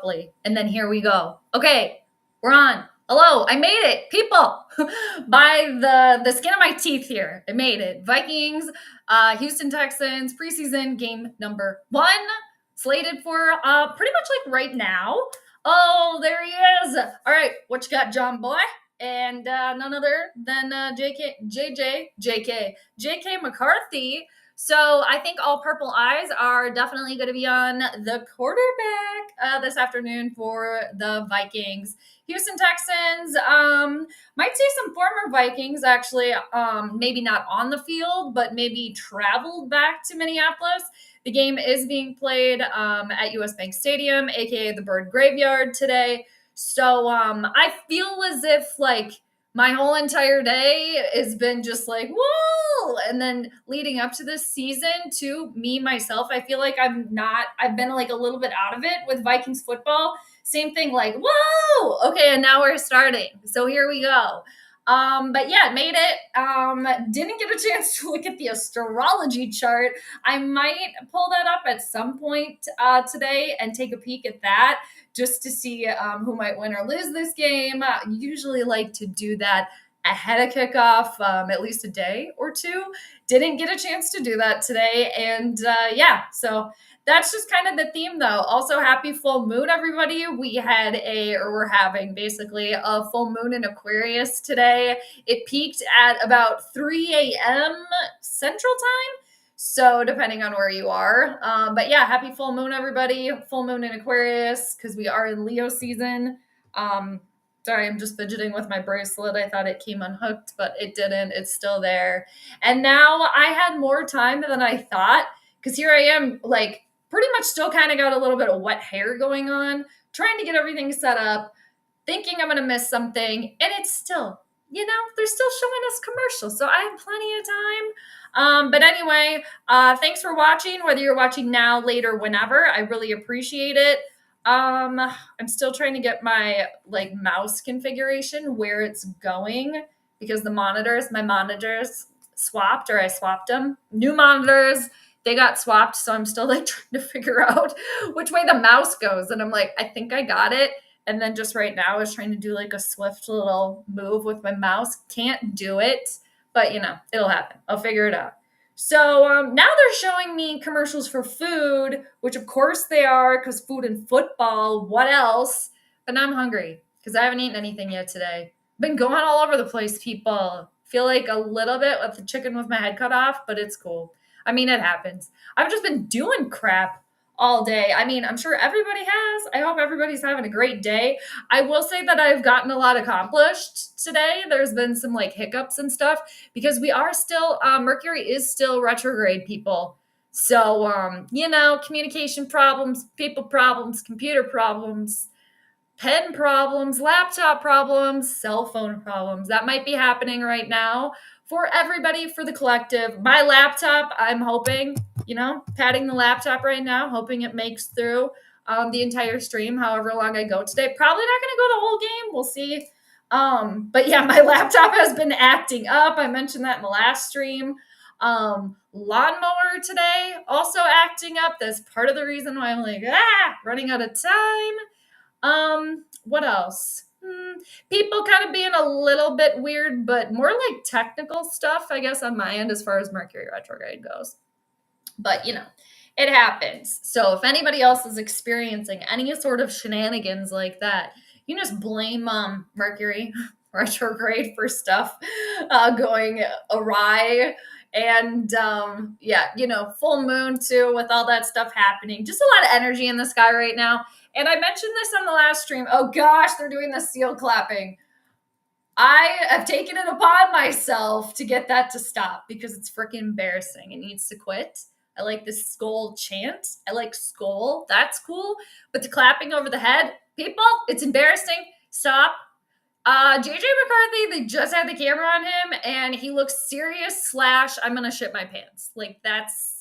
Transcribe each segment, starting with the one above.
abruptly. And then here we go. Okay, we're on. Hello, I made it, people. By the skin of my teeth here, I made it. Vikings, Houston Texans, preseason game number 1, slated for pretty much like right now. Oh, there he is. All right, what you got, John boy? And none other than JJ McCarthy. So I think all purple eyes are definitely going to be on the quarterback this afternoon for the Vikings. Houston Texans might see some former Vikings actually, maybe not on the field, but maybe traveled back to Minneapolis. The game is being played at US Bank Stadium, aka the Bird Graveyard today. So I feel as if like my whole entire day has been just like, whoa. And then leading up to this season, to me, myself, I feel like I've been like a little bit out of it with Vikings football. Same thing, like, whoa. Okay, and now we're starting. So here we go. But yeah, made it. Didn't get a chance to look at the astrology chart. I might pull that up at some point today and take a peek at that just to see who might win or lose this game. Usually like to do that ahead of kickoff, at least a day or two. Didn't get a chance to do that today. And yeah, so that's just kind of the theme though. Also, happy full moon, everybody. We're having basically a full moon in Aquarius today. It peaked at about 3 a.m. Central Time. So depending on where you are. But yeah, happy full moon, everybody. Full moon in Aquarius because we are in Leo season. Sorry, I'm just fidgeting with my bracelet. I thought it came unhooked, but it didn't. It's still there. And now I had more time than I thought because here I am, like, pretty much still kind of got a little bit of wet hair going on, trying to get everything set up, thinking I'm going to miss something. And it's still, they're still showing us commercials. So I have plenty of time. But anyway, thanks for watching, whether you're watching now, later, whenever. I really appreciate it. I'm still trying to get my mouse configuration where it's going because my monitors swapped, or I swapped them. New monitors, they got swapped. So I'm still trying to figure out which way the mouse goes. And I'm like, I think I got it. And then just right now I was trying to do a swift little move with my mouse. Can't do it, but it'll happen. I'll figure it out. So now they're showing me commercials for food, which of course they are because food and football, what else? But now I'm hungry because I haven't eaten anything yet today. Been going all over the place, people. Feel like a little bit with the chicken with my head cut off, but it's cool. I mean, it happens. I've just been doing crap all day. I mean, I'm sure everybody has. I hope everybody's having a great day. I will say that I've gotten a lot accomplished today. There's been some hiccups and stuff because we are still, Mercury is still retrograde, people. So, communication problems, people problems, computer problems, pen problems, laptop problems, cell phone problems. That might be happening right now for everybody, for the collective. My laptop, I'm hoping, patting the laptop right now, hoping it makes through the entire stream, however long I go today. Probably not going to go the whole game. We'll see. But yeah, my laptop has been acting up. I mentioned that in the last stream. Lawnmower today, also acting up. That's part of the reason why I'm running out of time. What else? People kind of being a little bit weird, but more technical stuff, I guess, on my end as far as Mercury retrograde goes. But, it happens. So if anybody else is experiencing any sort of shenanigans like that, you just blame Mercury retrograde for stuff going awry. And full moon too, with all that stuff happening. Just a lot of energy in the sky right now. And I mentioned this on the last stream. Oh gosh, they're doing the seal clapping. I have taken it upon myself to get that to stop because it's freaking embarrassing. It needs to quit. I like this Skol chant. I like Skol. That's cool. But the clapping over the head, people, it's embarrassing. Stop. JJ McCarthy, they just had the camera on him and he looks serious / I'm going to shit my pants. That's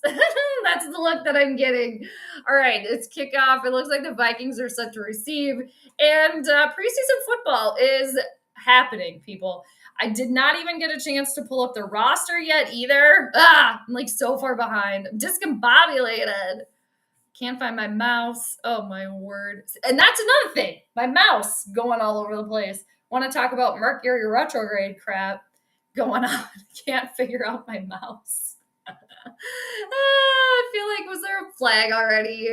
that's the look that I'm getting. All right, it's kickoff. It looks like the Vikings are set to receive. And preseason football is happening, people. I did not even get a chance to pull up the roster yet either. I'm so far behind. I'm discombobulated. Can't find my mouse. Oh my word. And that's another thing. My mouse going all over the place. Want to talk about Mercury retrograde crap going on. Can't figure out my mouse. I feel like, was there a flag already?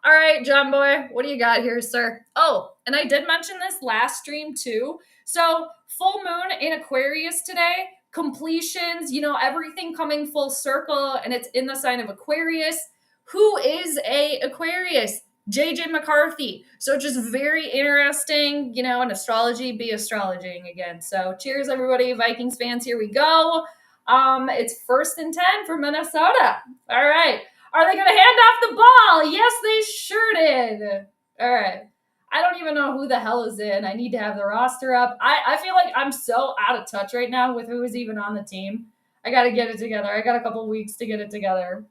All right, John Boy, what do you got here, sir? Oh, and I did mention this last stream too. So, full moon in Aquarius today, completions, everything coming full circle, and it's in the sign of Aquarius. Who is a Aquarius? JJ McCarthy. So just very interesting, in astrology, be astrologing again. So cheers, everybody. Vikings fans, here we go. It's 1st and 10 for Minnesota. All right. Are they going to hand off the ball? Yes, they sure did. All right. I don't even know who the hell is in. I need to have the roster up. I feel like I'm so out of touch right now with who is even on the team. I got to get it together. I got a couple weeks to get it together.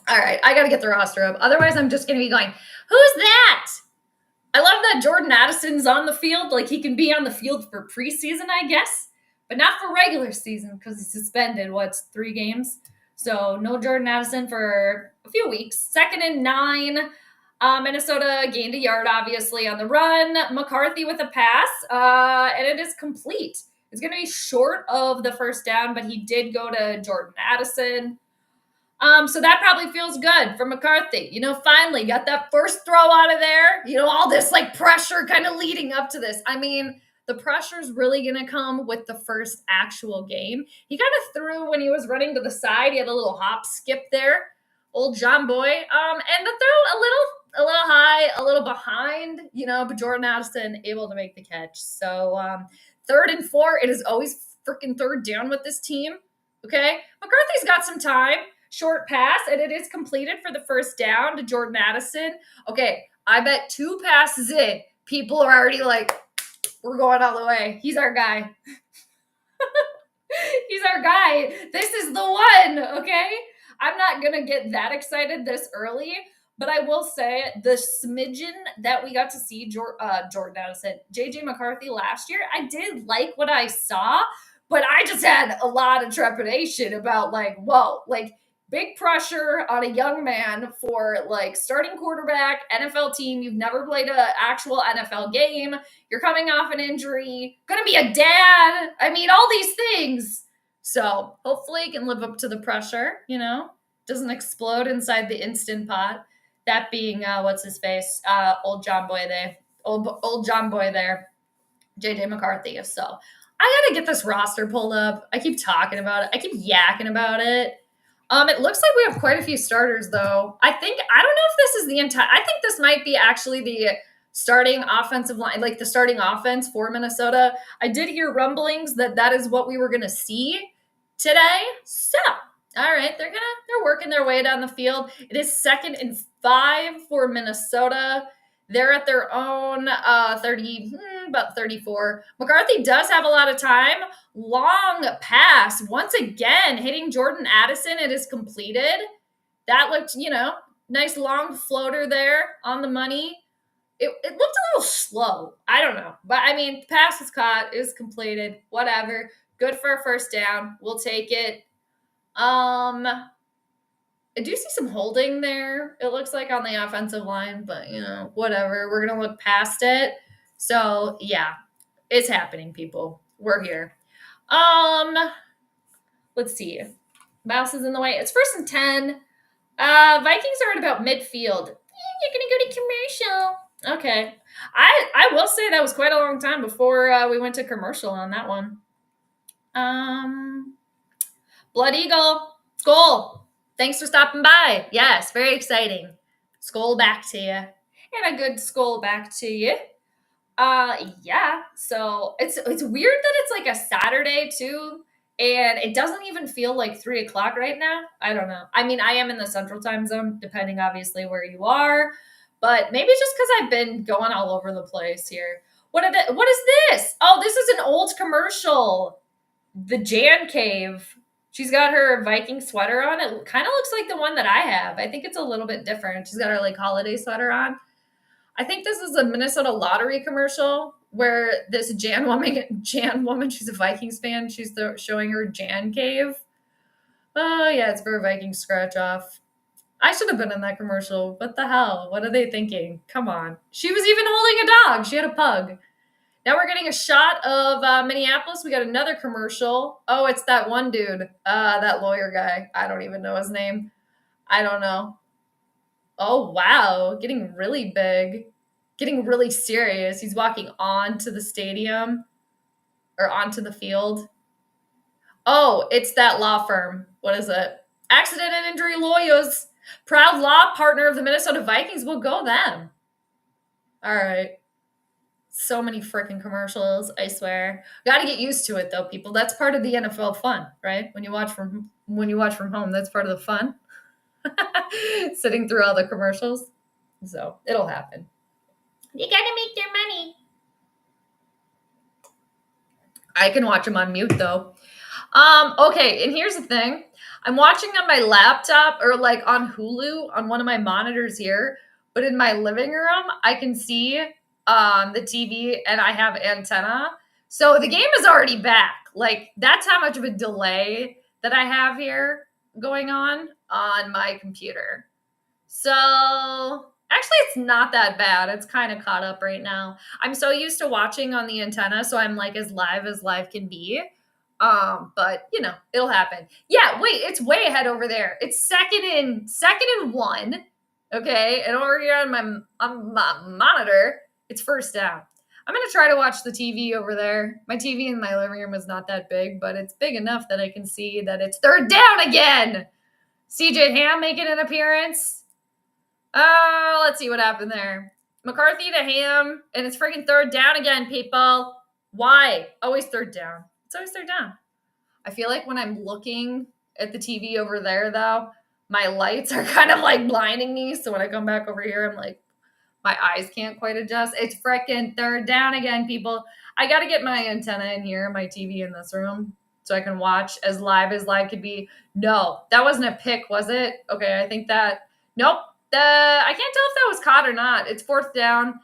All right, I got to get the roster up. Otherwise, I'm just going to be going, who's that? I love that Jordan Addison's on the field. Like, he can be on the field for preseason, I guess, but not for regular season because he's suspended, 3 games? So no Jordan Addison for a few weeks. 2nd and 9. Minnesota gained a yard, obviously, on the run. McCarthy with a pass, and it is complete. It's going to be short of the first down, but he did go to Jordan Addison. So that probably feels good for McCarthy. Finally got that first throw out of there. All this pressure kind of leading up to this. I mean, the pressure's really going to come with the first actual game. He kind of threw when he was running to the side. He had a little hop skip there. Old John Boy. And the throw a little high, a little behind, but Jordan Addison able to make the catch. So 3rd and 4, it is always freaking 3rd down with this team. Okay. McCarthy's got some time. Short pass, and it is completed for the first down to Jordan Addison. Okay, I bet 2 passes in, people are already like, we're going all the way. He's our guy. He's our guy. This is the one, okay? I'm not going to get that excited this early, but I will say the smidgen that we got to see Jordan Addison, JJ McCarthy last year, I did like what I saw, but I just had a lot of trepidation about big pressure on a young man for starting quarterback, NFL team. You've never played an actual NFL game. You're coming off an injury, going to be a dad. I mean, all these things. So hopefully he can live up to the pressure, doesn't explode inside the Instant Pot. That being, what's his face? Old John Boy there. Old John Boy there. JJ McCarthy. So I got to get this roster pulled up. I keep talking about it. I keep yakking about it. It looks like we have quite a few starters, though. I don't know if this is I think this might be actually the starting offensive line, the starting offense for Minnesota. I did hear rumblings that is what we were going to see today. So, all right, they're working their way down the field. It is 2nd and 5 for Minnesota. They're at their own 30, about 34. McCarthy does have a lot of time. Long pass. Once again, hitting Jordan Addison. It is completed. That looked, nice long floater there on the money. It looked a little slow. I don't know. But, the pass was caught. It was completed. Whatever. Good for a first down. We'll take it. I do see some holding there, it looks like, on the offensive line, but, whatever. We're going to look past it. So, yeah, it's happening, people. We're here. Let's see. Mouse is in the way. It's 1st and 10. Vikings are at about midfield. You're going to go to commercial. Okay. I will say that was quite a long time before we went to commercial on that one. Blood Eagle. Skol. Thanks for stopping by. Yes, very exciting. Skol back to you. And a good Skol back to you. Yeah. So it's weird that it's a Saturday too, and it doesn't even feel like 3 o'clock right now. I don't know. I am in the Central Time Zone, depending obviously where you are, but maybe just because I've been going all over the place here. What is this? Oh, this is an old commercial. The Jan Cave. She's got her Viking sweater on. It kind of looks like the one that I have. I think it's a little bit different. She's got her holiday sweater on. I think this is a Minnesota lottery commercial where this Jan woman, she's a Vikings fan. She's showing her Jan Cave. Oh, yeah, it's for a Viking scratch off. I should have been in that commercial. What the hell? What are they thinking? Come on. She was even holding a dog. She had a pug. Now we're getting a shot of Minneapolis. We got another commercial. Oh, it's that one dude, that lawyer guy. I don't even know his name. I don't know. Oh, wow. Getting really big. Getting really serious. He's walking onto the stadium or onto the field. Oh, it's that law firm. What is it? Accident and Injury Lawyers. Proud law partner of the Minnesota Vikings. We'll go them. All right. So many freaking commercials, I swear. Got to get used to it though, people. That's part of the NFL fun, right? When you watch from home, that's part of the fun. Sitting through all the commercials. So, it'll happen. You got to make their money. I can watch them on mute though. Okay, and here's the thing. I'm watching on my laptop or like on Hulu on one of my monitors here, but in my living room, I can see the TV and I have antenna. So the game is already back. Like that's how much of a delay that I have here going on my computer. So actually, it's not that bad. It's kind of caught up right now. I'm so used to watching on the antenna, so I'm like as live can be. But you know, it'll happen. Yeah, wait, it's way ahead over there. It's second and 1. Okay, and over here on my monitor, it's first down. I'm gonna try to watch the TV over there. My TV in my living room is not that big, but it's big enough that I can see that it's third down again. CJ Ham making an appearance. Let's see what happened there. McCarthy to Ham, and it's freaking third down again, people. Why? Always third down. It's always third down. I feel like when I'm looking at the TV over there, though, my lights are kind of like blinding me. So when I come back over here, I'm like, my eyes can't quite adjust. It's freaking third down again, people. I got to get my antenna in here, my TV in this room, so I can watch as live could be. No, that wasn't a pick, was it? Okay, I think that. Nope. I can't tell if that was caught or not. It's fourth down.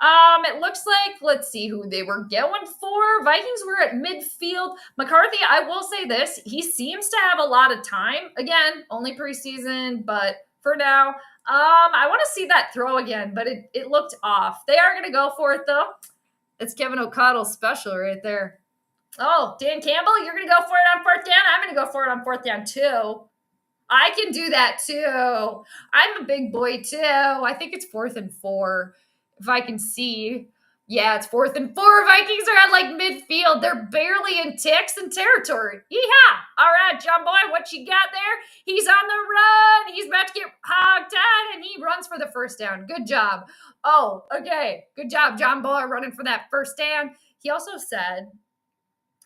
It looks like, let's see who they were going for. Vikings were at midfield. McCarthy, I will say this, he seems to have a lot of time. Again, only preseason, but for now, I want to see that throw again, but it looked off. They are going to go for it, though. It's Kevin O'Connell's special right there. Oh, Dan Campbell, you're going to go for it on fourth down? I'm going to go for it on fourth down, too. I can do that too. I'm a big boy too. I think it's 4th and 4. If I can see. Yeah, it's 4th and 4. Vikings are at like midfield. They're barely in Texan territory. Yeehaw! All right, John Boy, what you got there? He's on the run. He's about to get hogged on, and he runs for the first down. Good job. Oh, okay. Good job, John Boy, running for that first down. He also said,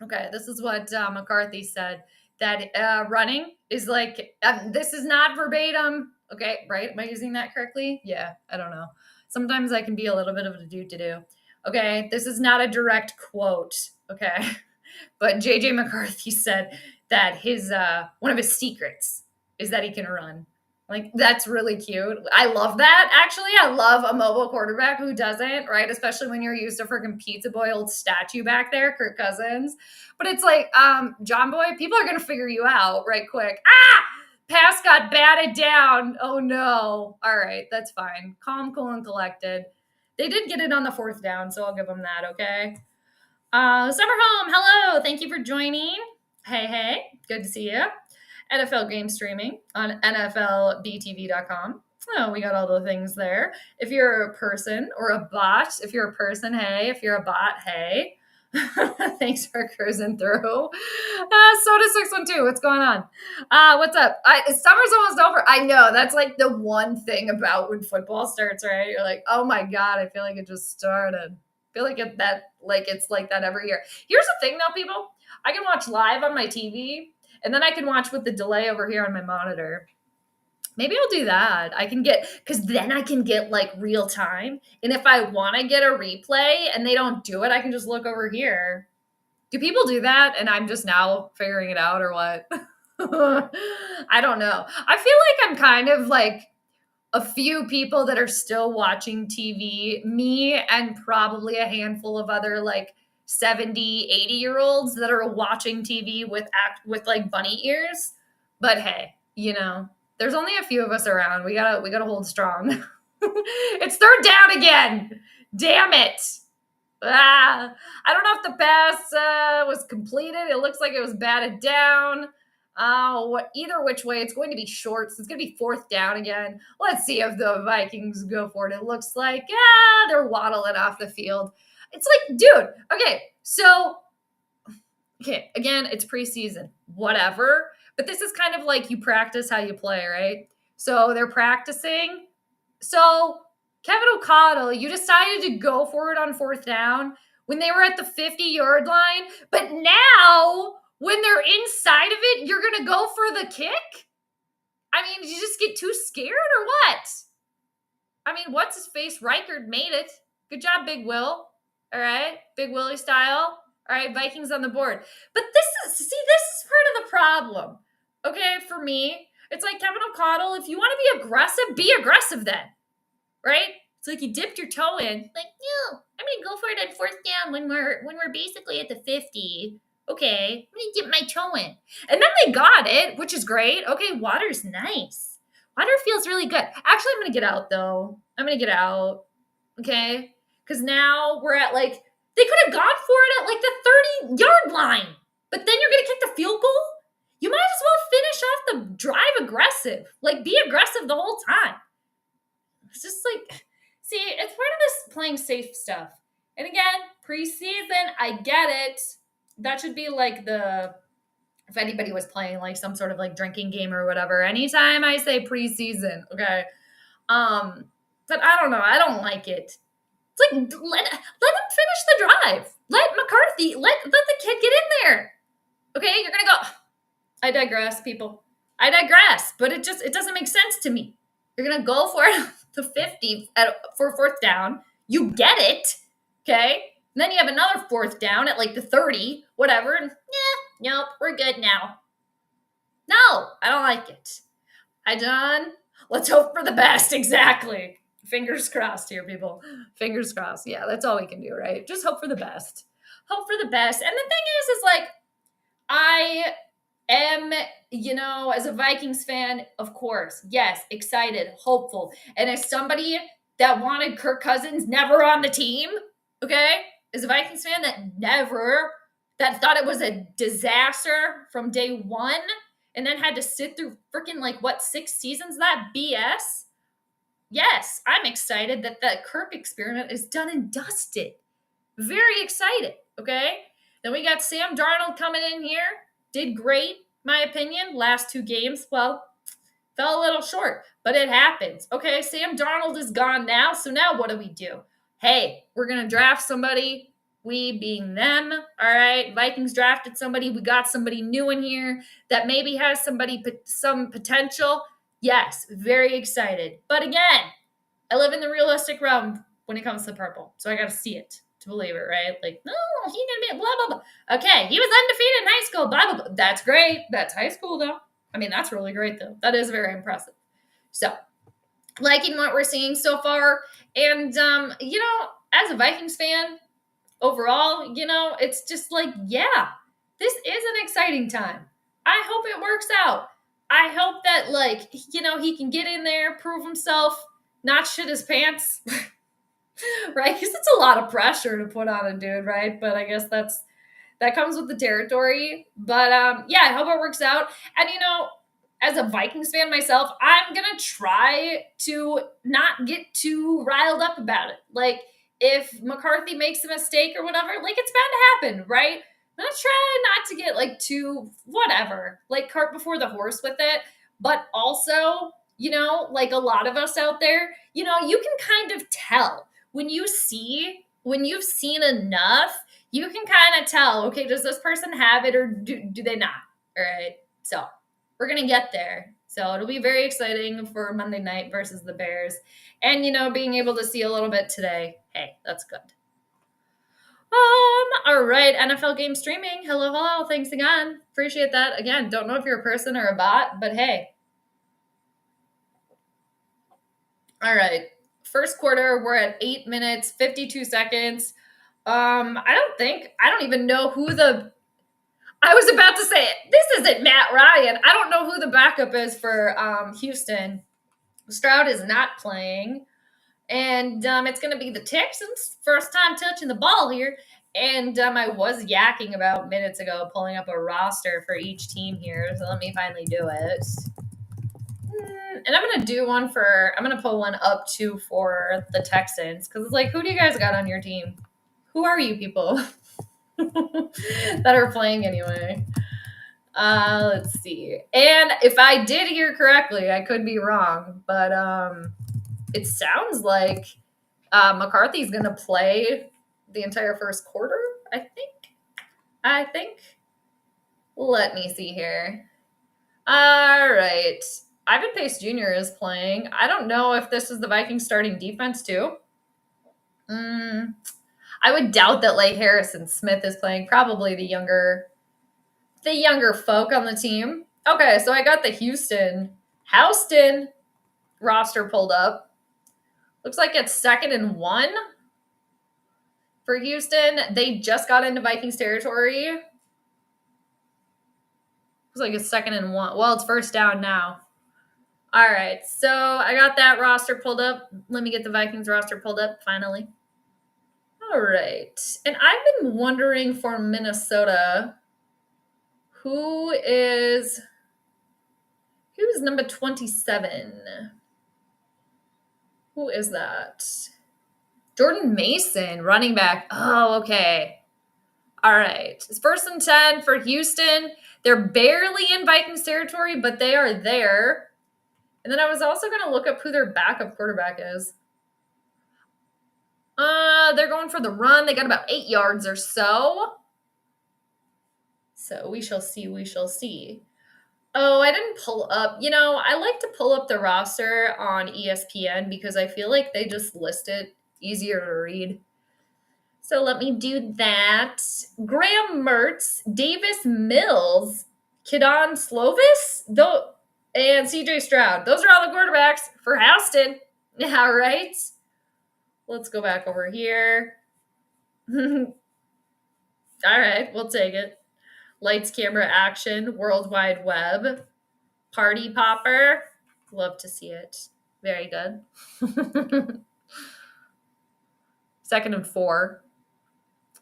okay, this is what McCarthy said, that running is like, this is not verbatim. Okay, right? Am I using that correctly? Yeah, I don't know. Sometimes I can be a little bit of a do-to-do. Okay, this is not a direct quote. Okay, but JJ McCarthy said that his one of his secrets is that he can run. Like, that's really cute. I love that, actually. I love a mobile quarterback who doesn't, right? Especially when you're used to freaking pizza boy old statue back there, Kirk Cousins. But it's like, John Boy, people are going to figure you out right quick. Pass got batted down. Oh, no. All right, that's fine. Calm, cool, and collected. They did get it on the 4th down, so I'll give them that, okay? Summer Home, hello. Thank you for joining. Hey. Good to see you. NFL game streaming on NFLBTV.com. Oh, we got all the things there. If you're a person or a bot, if you're a person, hey. If you're a bot, hey. Thanks for cruising through. Soda612, what's going on? What's up? Summer's almost over. I know. That's like the one thing about when football starts, right? You're like, oh my God, I feel like it just started. I feel like it's like that every year. Here's the thing though, people. I can watch live on my TV, and then I can watch with the delay over here on my monitor. Maybe I'll do that. Because then I can get like real time. And if I want to get a replay and they don't do it, I can just look over here. Do people do that? And I'm just now figuring it out or what? I don't know. I feel like I'm kind of like a few people that are still watching TV, me and probably a handful of other like 70, 80-year-olds that are watching TV with like bunny ears. But hey, there's only a few of us around. We gotta hold strong. It's third down again. Damn it. I don't know if the pass was completed. It looks like it was batted down. Either which way, it's going to be short. So it's going to be fourth down again. Let's see if the Vikings go for it. It looks like, they're waddling off the field. It's like, dude, okay, again, it's preseason, whatever. But this is kind of like you practice how you play, right? So they're practicing. So Kevin O'Connell, you decided to go for it on fourth down when they were at the 50-yard line. But now, when they're inside of it, you're going to go for the kick? I mean, did you just get too scared or what? I mean, what's his face? Reichard made it. Good job, Big Will. All right. Big Willie style. All right. Vikings on the board. But this is part of the problem. Okay. For me, it's like Kevin O'Connell. If you want to be aggressive then. Right? It's like you dipped your toe in. Like, no, I'm going to go for it on fourth down when we're basically at the 50. Okay. I'm going to dip my toe in. And then they got it, which is great. Okay. Water's nice. Water feels really good. Actually, I'm going to get out, though. I'm going to get out. Okay? Because now we're at, like, they could have gone for it at, like, the 30-yard line. But then you're going to kick the field goal? You might as well finish off the drive aggressive. Like, be aggressive the whole time. It's just like, see, it's part of this playing safe stuff. And again, preseason, I get it. That should be like if anybody was playing like some sort of like drinking game or whatever, anytime I say preseason, okay. But I don't know. I don't like it. It's like, let him finish the drive. Let McCarthy, let the kid get in there. Okay, you're going to go. I digress, people. I digress, but it doesn't make sense to me. You're going to go for it the 50 for fourth down. You get it, okay? And then you have another fourth down at like the 30, whatever. And nope, we're good now. No, I don't like it. Let's hope for the best, exactly. Fingers crossed here, people. Fingers crossed. Yeah, that's all we can do, right? Just hope for the best. Hope for the best. And the thing is like, I am, as a Vikings fan, of course, yes, excited, hopeful. And as somebody that wanted Kirk Cousins never on the team, okay, as a Vikings fan that thought it was a disaster from day one and then had to sit through freaking 6 seasons of that BS. Yes, I'm excited that the Kirk experiment is done and dusted. Very excited, okay? Then we got Sam Darnold coming in here. Did great, my opinion. Last 2 games, well, fell a little short, but it happens. Okay, Sam Darnold is gone now, so now what do? Hey, we're going to draft somebody, we being them, all right? Vikings drafted somebody. We got somebody new in here that maybe has some potential. Yes, very excited. But again, I live in the realistic realm when it comes to purple, so I got to see it to believe it, right? Like, no, he's going to be blah, blah, blah. Okay, he was undefeated in high school, blah, blah, blah. That's great. That's high school, though. I mean, that's really great, though. That is very impressive. So, liking what we're seeing so far. And, as a Vikings fan, overall, it's just like, yeah, this is an exciting time. I hope it works out. I hope that, he can get in there, prove himself, not shit his pants. Right? Because it's a lot of pressure to put on a dude, right? But I guess that comes with the territory. But I hope it works out. And as a Vikings fan myself, I'm gonna try to not get too riled up about it. Like, if McCarthy makes a mistake or whatever, it's bound to happen, right? I'm gonna try not to get too whatever, cart before the horse with it. But also, a lot of us out there, you can kind of tell. When you've seen enough, you can kind of tell, okay, does this person have it or do they not? All right. So we're going to get there. So it'll be very exciting for Monday night versus the Bears. And, being able to see a little bit today. Hey, that's good. All right. NFL game streaming. Hello. Thanks again. Appreciate that. Again, don't know if you're a person or a bot, but hey. All right. First quarter, we're at 8 minutes, 52 seconds. I don't even know who I was about to say, this isn't Matt Ryan. I don't know who the backup is for Houston. Stroud is not playing. And it's going to be the Texans' first time touching the ball here. And I was yakking about minutes ago, pulling up a roster for each team here. So let me finally do it. And I'm going to do one for, I'm going to pull one up too for the Texans. Because it's like, who do you guys got on your team? Who are you people that are playing anyway? Let's see. And if I did hear correctly, I could be wrong, but it sounds like McCarthy's going to play the entire first quarter, I think. Let me see here. All right. Ivan Pace Jr. is playing. I don't know if this is the Vikings starting defense too. I would doubt that like Harrison Smith is playing. Probably the younger folk on the team. Okay, so I got the Houston roster pulled up. Looks like it's 2nd and 1 for Houston. They just got into Vikings territory. Looks like it's 2nd and 1. Well, it's first down now. All right, so I got that roster pulled up. Let me get the Vikings roster pulled up finally. All right, and I've been wondering for Minnesota, who's number 27? Who is that? Jordan Mason, running back. Oh, okay. All right. It's 1st and 10 for Houston. They're barely in Vikings territory, but they are there. And then I was also going to look up who their backup quarterback is. They're going for the run. They got about 8 yards or so. So we shall see. Oh, I didn't pull up. I like to pull up the roster on ESPN because I feel like they just list it easier to read. So let me do that. Graham Mertz, Davis Mills, Kidon Slovis, and CJ Stroud. Those are all the quarterbacks for Houston. All right. Let's go back over here. All right, we'll take it. Lights, camera, action, World Wide Web, Party Popper. Love to see it. Very good. 2nd and 4.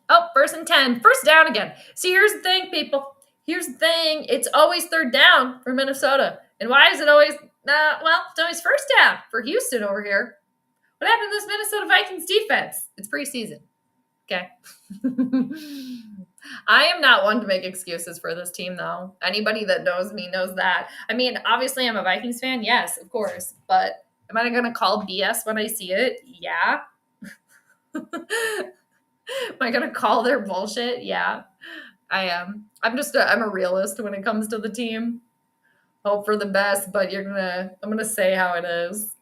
Oh, 1st and 10. First down again. See, here's the thing, people. Here's the thing. It's always 3rd down for Minnesota. And why is it always, it's always 1st down for Houston over here. What happened to this Minnesota Vikings defense? It's preseason. Okay. I am not one to make excuses for this team, though. Anybody that knows me knows that. I mean, obviously, I'm a Vikings fan. Yes, of course. But am I going to call BS when I see it? Yeah. Am I going to call their bullshit? Yeah, I am. I'm a realist when it comes to the team. Hope for the best, but I'm going to say how it is.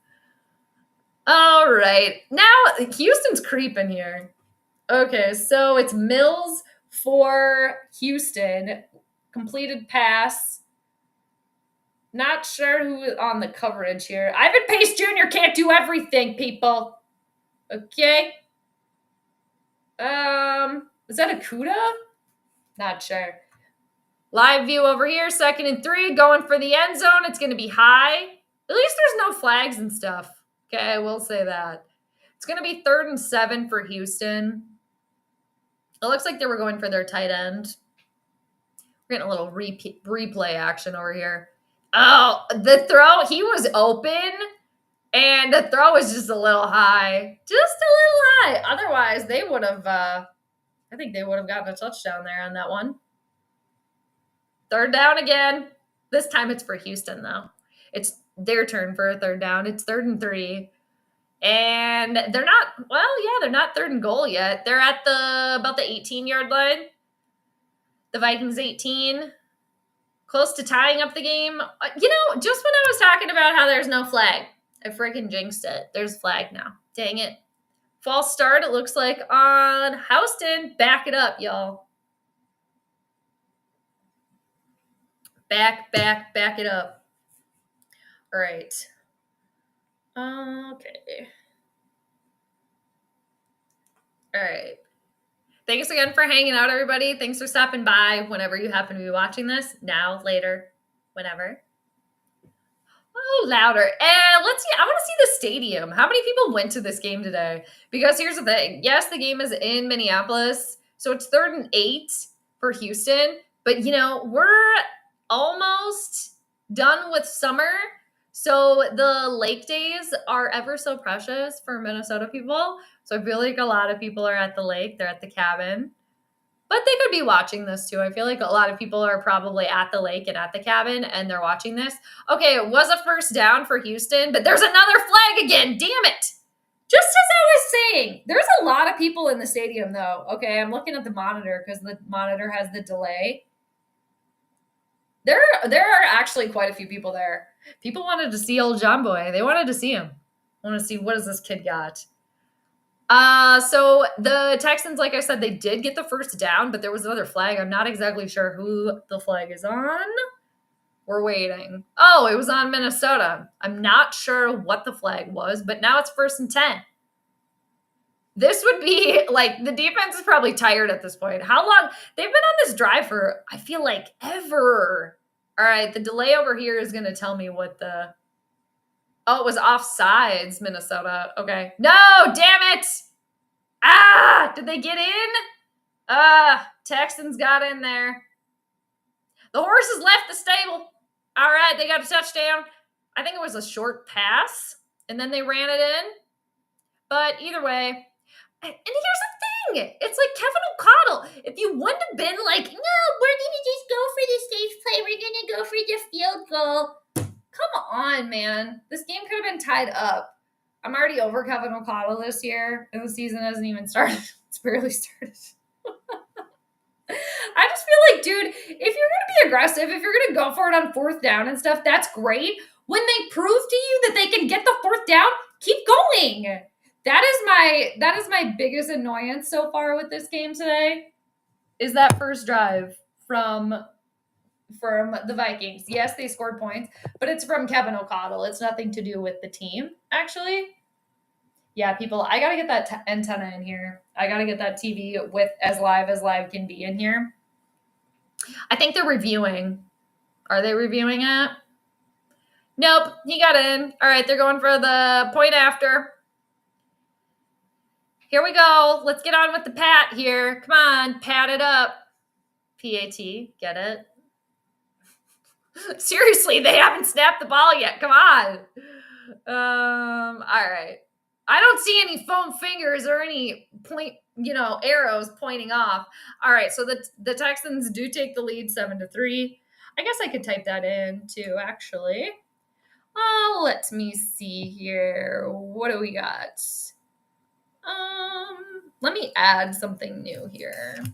All right. Now, Houston's creeping here. Okay, so it's Mills for Houston. Completed pass. Not sure who is on the coverage here. Ivan Pace Jr. can't do everything, people. Okay. Is that Akuda? Not sure. Live view over here, 2nd and 3, going for the end zone. It's going to be high. At least there's no flags and stuff. Okay, I will say that. It's going to be 3rd and 7 for Houston. It looks like they were going for their tight end. We're getting a little replay action over here. Oh, the throw, he was open, and the throw was just a little high. Just a little high. Otherwise, they would have, I think they would have gotten a touchdown there on that one. 3rd down again. This time it's for Houston, though. It's their turn for a 3rd down. It's 3rd and 3. And they're not 3rd and goal yet. They're at about the 18-yard line. The Vikings 18. Close to tying up the game. Just when I was talking about how there's no flag, I freaking jinxed it. There's flag now. Dang it. False start, it looks like, on Houston. Back it up, y'all. Back it up. All right. Okay. All right. Thanks again for hanging out, everybody. Thanks for stopping by whenever you happen to be watching this. Now, later, whenever. Oh, louder. And let's see. I want to see the stadium. How many people went to this game today? Because here's the thing. Yes, the game is in Minneapolis. So it's 3rd and 8 for Houston. But, we're almost done with summer. So the lake days are ever so precious for Minnesota people. So I feel like a lot of people are at the lake. They're at the cabin. But they could be watching this too. I feel like a lot of people are probably at the lake and at the cabin and they're watching this. Okay, it was a first down for Houston, but there's another flag again. Damn it. Just as I was saying, there's a lot of people in the stadium though. Okay, I'm looking at the monitor because the monitor has the delay. There are actually quite a few people there. People wanted to see old John Boy. They wanted to see him. Want to see what has this kid got. So the Texans, like I said, they did get the first down, but there was another flag. I'm not exactly sure who the flag is on. We're waiting. Oh, it was on Minnesota. I'm not sure what the flag was, but now it's 1st and 10. This would be like the defense is probably tired at this point. How long? They've been on this drive for, I feel like, ever. All right, the delay over here is going to tell me what the... Oh, it was offsides, Minnesota. Okay. No, damn it. Ah, did they get in? Texans got in there. The horses left the stable. All right, they got a touchdown. I think it was a short pass, and then they ran it in. But either way, and here's the thing. It's like Kevin O'Connell. If you wouldn't have been like, no, we're going to just go for the safe play. We're going to go for the field goal. Come on, man. This game could have been tied up. I'm already over Kevin O'Connell this year, and the season hasn't even started. It's barely started. I just feel like, dude, if you're going to be aggressive, if you're going to go for it on 4th down and stuff, that's great. When they prove to you that they can get the 4th down, keep going. That is my biggest annoyance so far with this game today, is that first drive from the Vikings. Yes, they scored points, but it's from Kevin O'Connell. It's nothing to do with the team, actually. Yeah, people, I got to get that antenna in here. I got to get that TV with as live can be in here. I think they're reviewing. Are they reviewing it? Nope, he got in. All right, they're going for the point after. Here we go. Let's get on with the pat here. Come on, pat it up. P-A-T, get it? Seriously, they haven't snapped the ball yet. Come on. All right. I don't see any foam fingers or any arrows pointing off. All right, so the Texans do take the lead 7-3. I guess I could type that in too, actually. Let me see here. What do we got? Let me add something new here.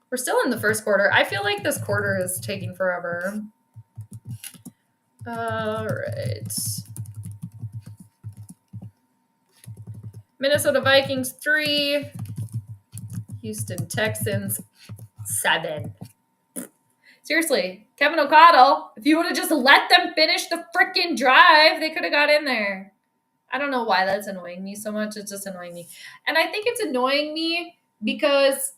We're still in the first quarter. I feel like this quarter is taking forever. All right. Minnesota Vikings 3, Houston Texans 7. Seriously, Kevin O'Connell, if you would have just let them finish the freaking drive, they could have got in there. I don't know why that's annoying me so much. It's just annoying me. And I think it's annoying me because,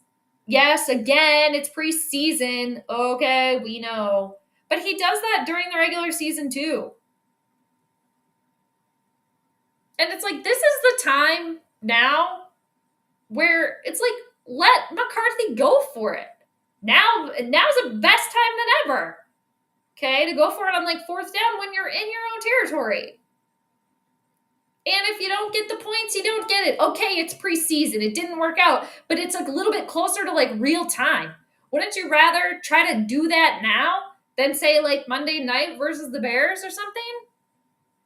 yes, again, it's preseason. Okay, we know. But he does that during the regular season too. And it's like, this is the time now where it's like, let McCarthy go for it. Now's the best time than ever. Okay, to go for it on like 4th down when you're in your own territory. And if you don't get the points, you don't get it. Okay, it's preseason. It didn't work out, but it's like a little bit closer to like real time. Wouldn't you rather try to do that now than say like Monday night versus the Bears or something?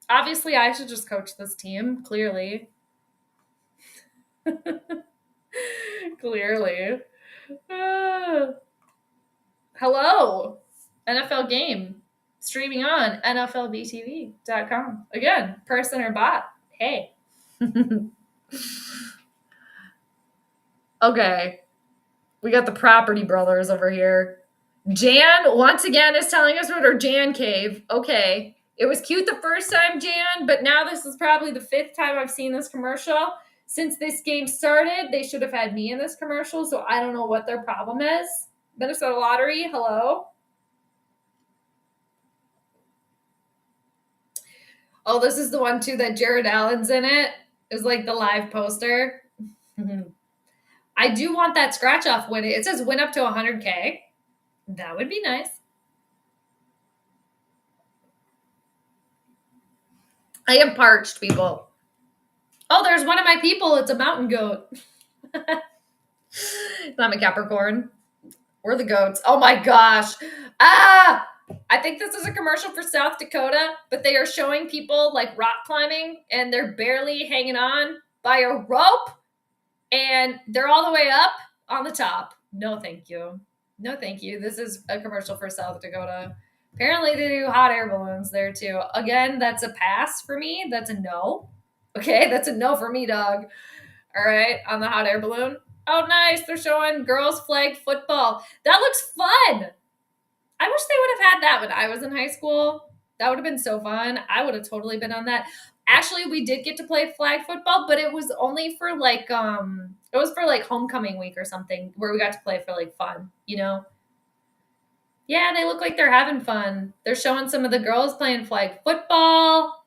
Obviously, I should just coach this team, clearly. Clearly. Hello, NFL game. Streaming on NFLBTV.com. Again, person or bot. Hey. Okay. We got the Property Brothers over here. Jan, once again, is telling us about her Jan cave. Okay. It was cute the first time, Jan, but now this is probably the 5th time I've seen this commercial. Since this game started, they should have had me in this commercial, so I don't know what their problem is. Minnesota Lottery, hello. Oh, this is the one too that Jared Allen's in it. It was like the live poster. I do want that scratch off win. It says win up to 100K. That would be nice. I am parched, people. Oh, there's one of my people. It's a mountain goat. I'm a Capricorn. We're the goats. Oh my gosh. Ah! I think this is a commercial for South Dakota, but they are showing people like rock climbing and they're barely hanging on by a rope and they're all the way up on the top. No, thank you. No, thank you. This is a commercial for South Dakota. Apparently they do hot air balloons there too. Again, that's a pass for me. That's a no. Okay, that's a no for me, dog. All right, on the hot air balloon. Oh, nice. They're showing girls flag football. That looks fun. I wish they would have had that when I was in high school. That would have been so fun. I would have totally been on that. Actually, we did get to play flag football, but it was only for like it was for like homecoming week or something where we got to play for like fun, you know? Yeah, they look like they're having fun. They're showing some of the girls playing flag football.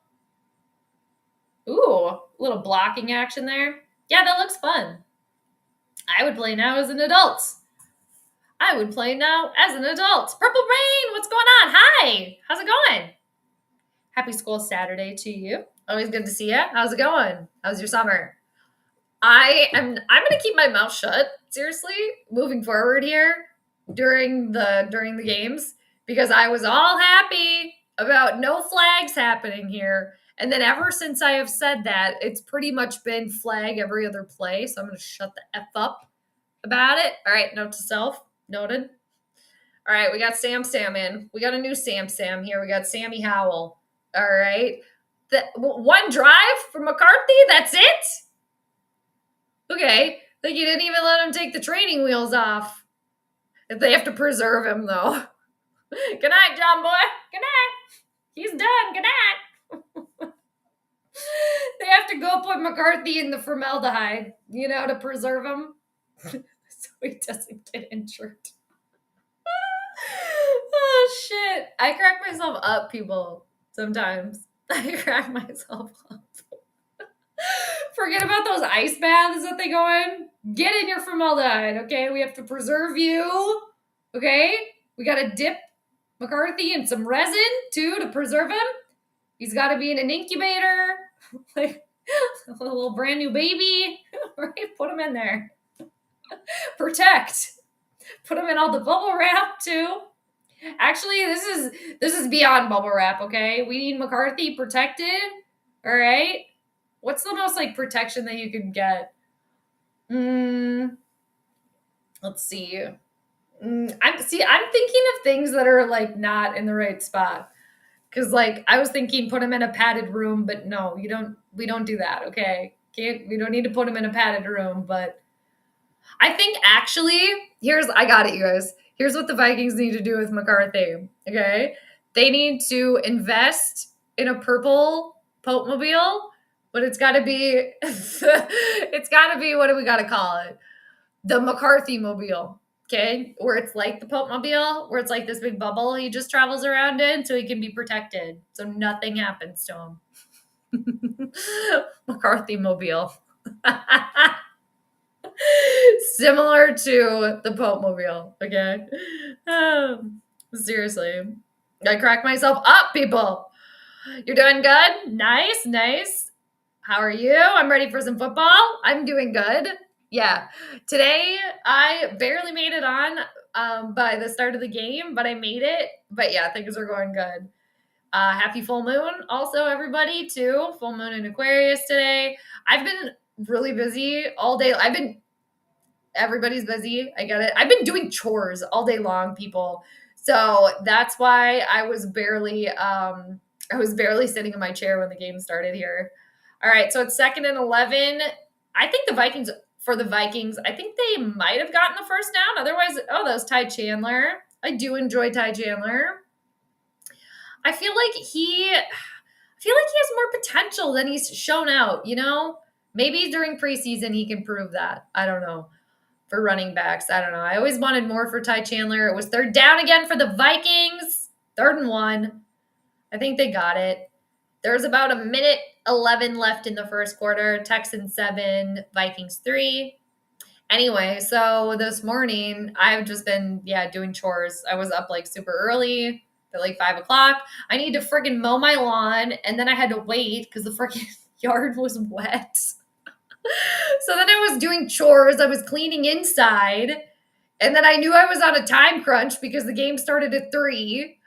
Ooh, a little blocking action there. Yeah, that looks fun. I would play now as an adult. I would play now as an adult. Purple Rain, what's going on? Hi, how's it going? Happy school Saturday to you. Always good to see you. How's it going? How's your summer? I'm gonna keep my mouth shut, seriously, moving forward here during the games because I was all happy about no flags happening here. And then ever since I have said that, it's pretty much been flag every other play. So I'm gonna shut the F up about it. All right, note to self. Noted. All right, we got Sam in. We got a new Sam here. We got Sammy Howell. All right. One drive from McCarthy? That's it? Okay. Like you didn't even let him take the training wheels off. If they have to preserve him, though. Good night, John boy. Good night. He's done. Good night. They have to go put McCarthy in the formaldehyde, to preserve him. So he doesn't get injured. Oh, shit. I crack myself up, people, sometimes. I crack myself up. Forget about those ice baths that they go in. Get in your formaldehyde, okay? We have to preserve you, okay? We got to dip McCarthy in some resin, too, to preserve him. He's got to be in an incubator, like a little brand new baby. Right? Put him in there. Protect. Put him in all the bubble wrap, too. Actually, this is beyond bubble wrap, okay? We need McCarthy protected, all right? What's the most, protection that you can get? Let's see. I'm thinking of things that are, not in the right spot. Because, I was thinking put him in a padded room, but no, we don't do that, okay? We don't need to put him in a padded room, but I think actually, I got it, you guys. Here's what the Vikings need to do with McCarthy, okay? They need to invest in a purple Pope-mobile, but it's got to be, what do we got to call it? The McCarthy-mobile, okay? Where it's like the Pope-mobile, where it's like this big bubble he just travels around in so he can be protected, so nothing happens to him. McCarthy-mobile. Similar to the Pope-mobile, okay? Seriously. I crack myself up, people. You're doing good? Nice. How are you? I'm ready for some football. I'm doing good. Yeah. Today, I barely made it on by the start of the game, but I made it. But yeah, things are going good. Happy full moon also, everybody, too. Full moon in Aquarius today. I've been really busy all day. Everybody's busy. I get it. I've been doing chores all day long, people. So that's why I was barely sitting in my chair when the game started here. All right, so it's 2nd and 11. I think the Vikings, I think they might have gotten the first down. Otherwise, that was Ty Chandler. I do enjoy Ty Chandler. I feel like he has more potential than he's shown out, Maybe during preseason he can prove that. I don't know. For running backs, I don't know. I always wanted more for Ty Chandler. It was third down again for the Vikings. 3rd and 1. I think they got it. There's about a minute 11 left in the first quarter. Texans 7, Vikings 3. Anyway, so this morning I've just been, doing chores. I was up like super early at like 5 o'clock. I need to freaking mow my lawn. And then I had to wait because the freaking yard was wet. So then I was doing chores. I was cleaning inside. And then I knew I was on a time crunch because the game started at 3.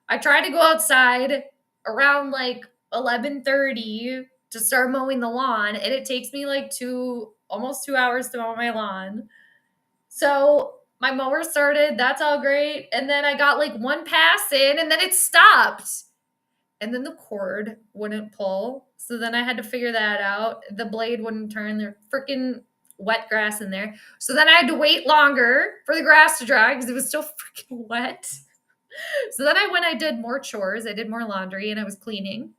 I tried to go outside around like 11:30 to start mowing the lawn, and it takes me like almost 2 hours to mow my lawn. So my mower started, that's all great. And then I got like one pass in and then it stopped. And then the cord wouldn't pull. So then I had to figure that out. The blade wouldn't turn. There's freaking wet grass in there. So then I had to wait longer for the grass to dry because it was still freaking wet. So then I did more chores. I did more laundry and I was cleaning.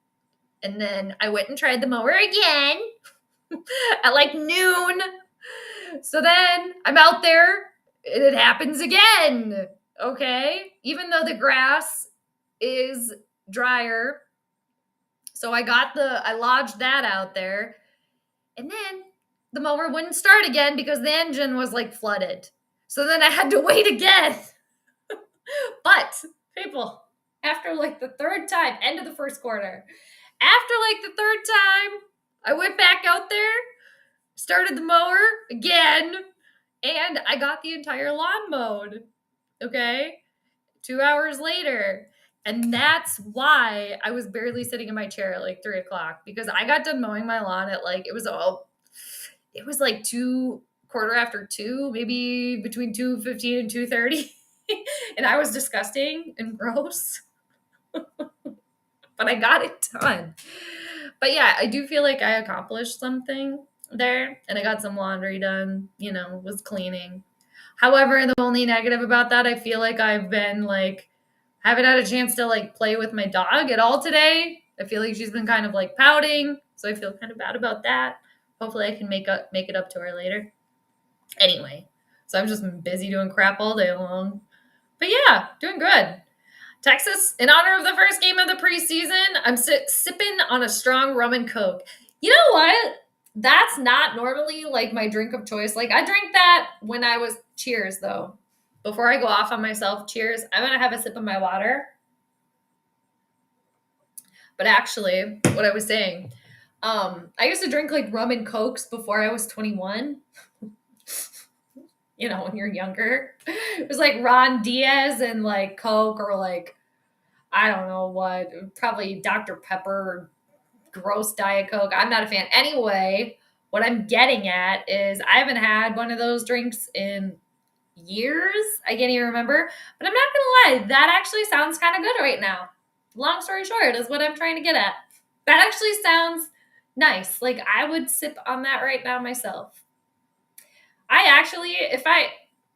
And then I went and tried the mower again at like noon. So then I'm out there and it happens again. Okay. Even though the grass is drier. So I lodged that out there. And then the mower wouldn't start again because the engine was like flooded. So then I had to wait again. But people, after like the 3rd time, end of the first quarter, after like the 3rd time, I went back out there, started the mower again, and I got the entire lawn mowed. Okay? 2 hours later. And that's why I was barely sitting in my chair at like 3 o'clock because I got done mowing my lawn at like, it was like 2:15, maybe between 2:15 and 2:30. And I was disgusting and gross. But I got it done. But yeah, I do feel like I accomplished something there. And I got some laundry done, was cleaning. However, the only negative about that, I feel like I've been like, haven't had a chance to like play with my dog at all today. I feel like she's been kind of like pouting. So I feel kind of bad about that. Hopefully I can make it up to her later. Anyway, so I've just been busy doing crap all day long. But yeah, doing good. Texas, in honor of the first game of the preseason, I'm sipping on a strong rum and Coke. You know what? That's not normally like my drink of choice. Like I drank that when I was, cheers though. Before I go off on myself, cheers. I'm going to have a sip of my water. But actually, what I was saying, I used to drink like rum and Cokes before I was 21. When you're younger. It was like Ron Diaz and like Coke or like, I don't know what, probably Dr. Pepper or gross Diet Coke. I'm not a fan. Anyway, what I'm getting at is I haven't had one of those drinks in years. I can't even remember. But I'm not going to lie. That actually sounds kind of good right now. Long story short is what I'm trying to get at. That actually sounds nice. Like I would sip on that right now myself. I actually,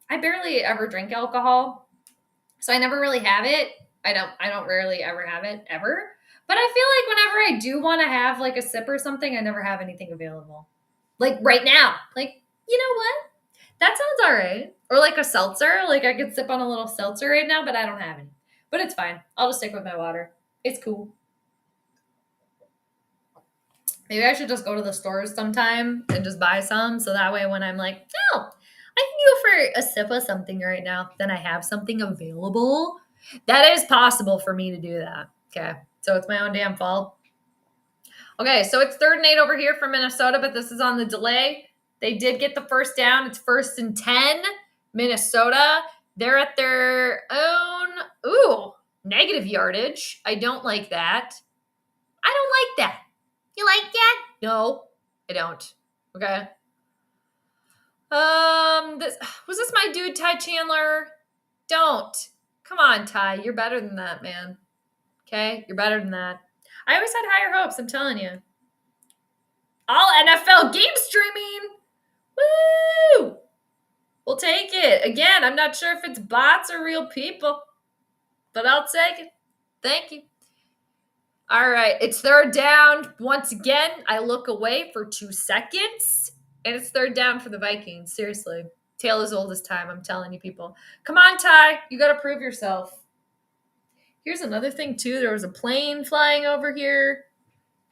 I barely ever drink alcohol, so I never really have it. I don't rarely ever have it, ever. But I feel like whenever I do want to have like a sip or something, I never have anything available. Like right now, like, you know what? That sounds all right. Or like a seltzer, like I could sip on a little seltzer right now, but I don't have any. But it's fine. I'll just stick with my water. It's cool. Maybe I should just go to the stores sometime and just buy some. So that way when I'm like, oh, I can go for a sip of something right now, then I have something available. That is possible for me to do that. Okay. So it's my own damn fault. Okay. So it's 3rd and 8 over here for Minnesota, but this is on the delay. They did get the first down. It's 1st and 10. Minnesota. They're at their own, negative yardage. I don't like that. I don't like that. You like that? No, I don't. Okay. Was this my dude, Ty Chandler? Don't. Come on, Ty. You're better than that, man. Okay? You're better than that. I always had higher hopes, I'm telling you. All NFL game streaming. Woo! We'll take it. Again, I'm not sure if it's bots or real people, but I'll take it. Thank you. All right, it's third down. Once again, I look away for 2 seconds, and it's third down for the Vikings. Seriously. Tale as old as time, I'm telling you people. Come on, Ty. You got to prove yourself. Here's another thing, too. There was a plane flying over here.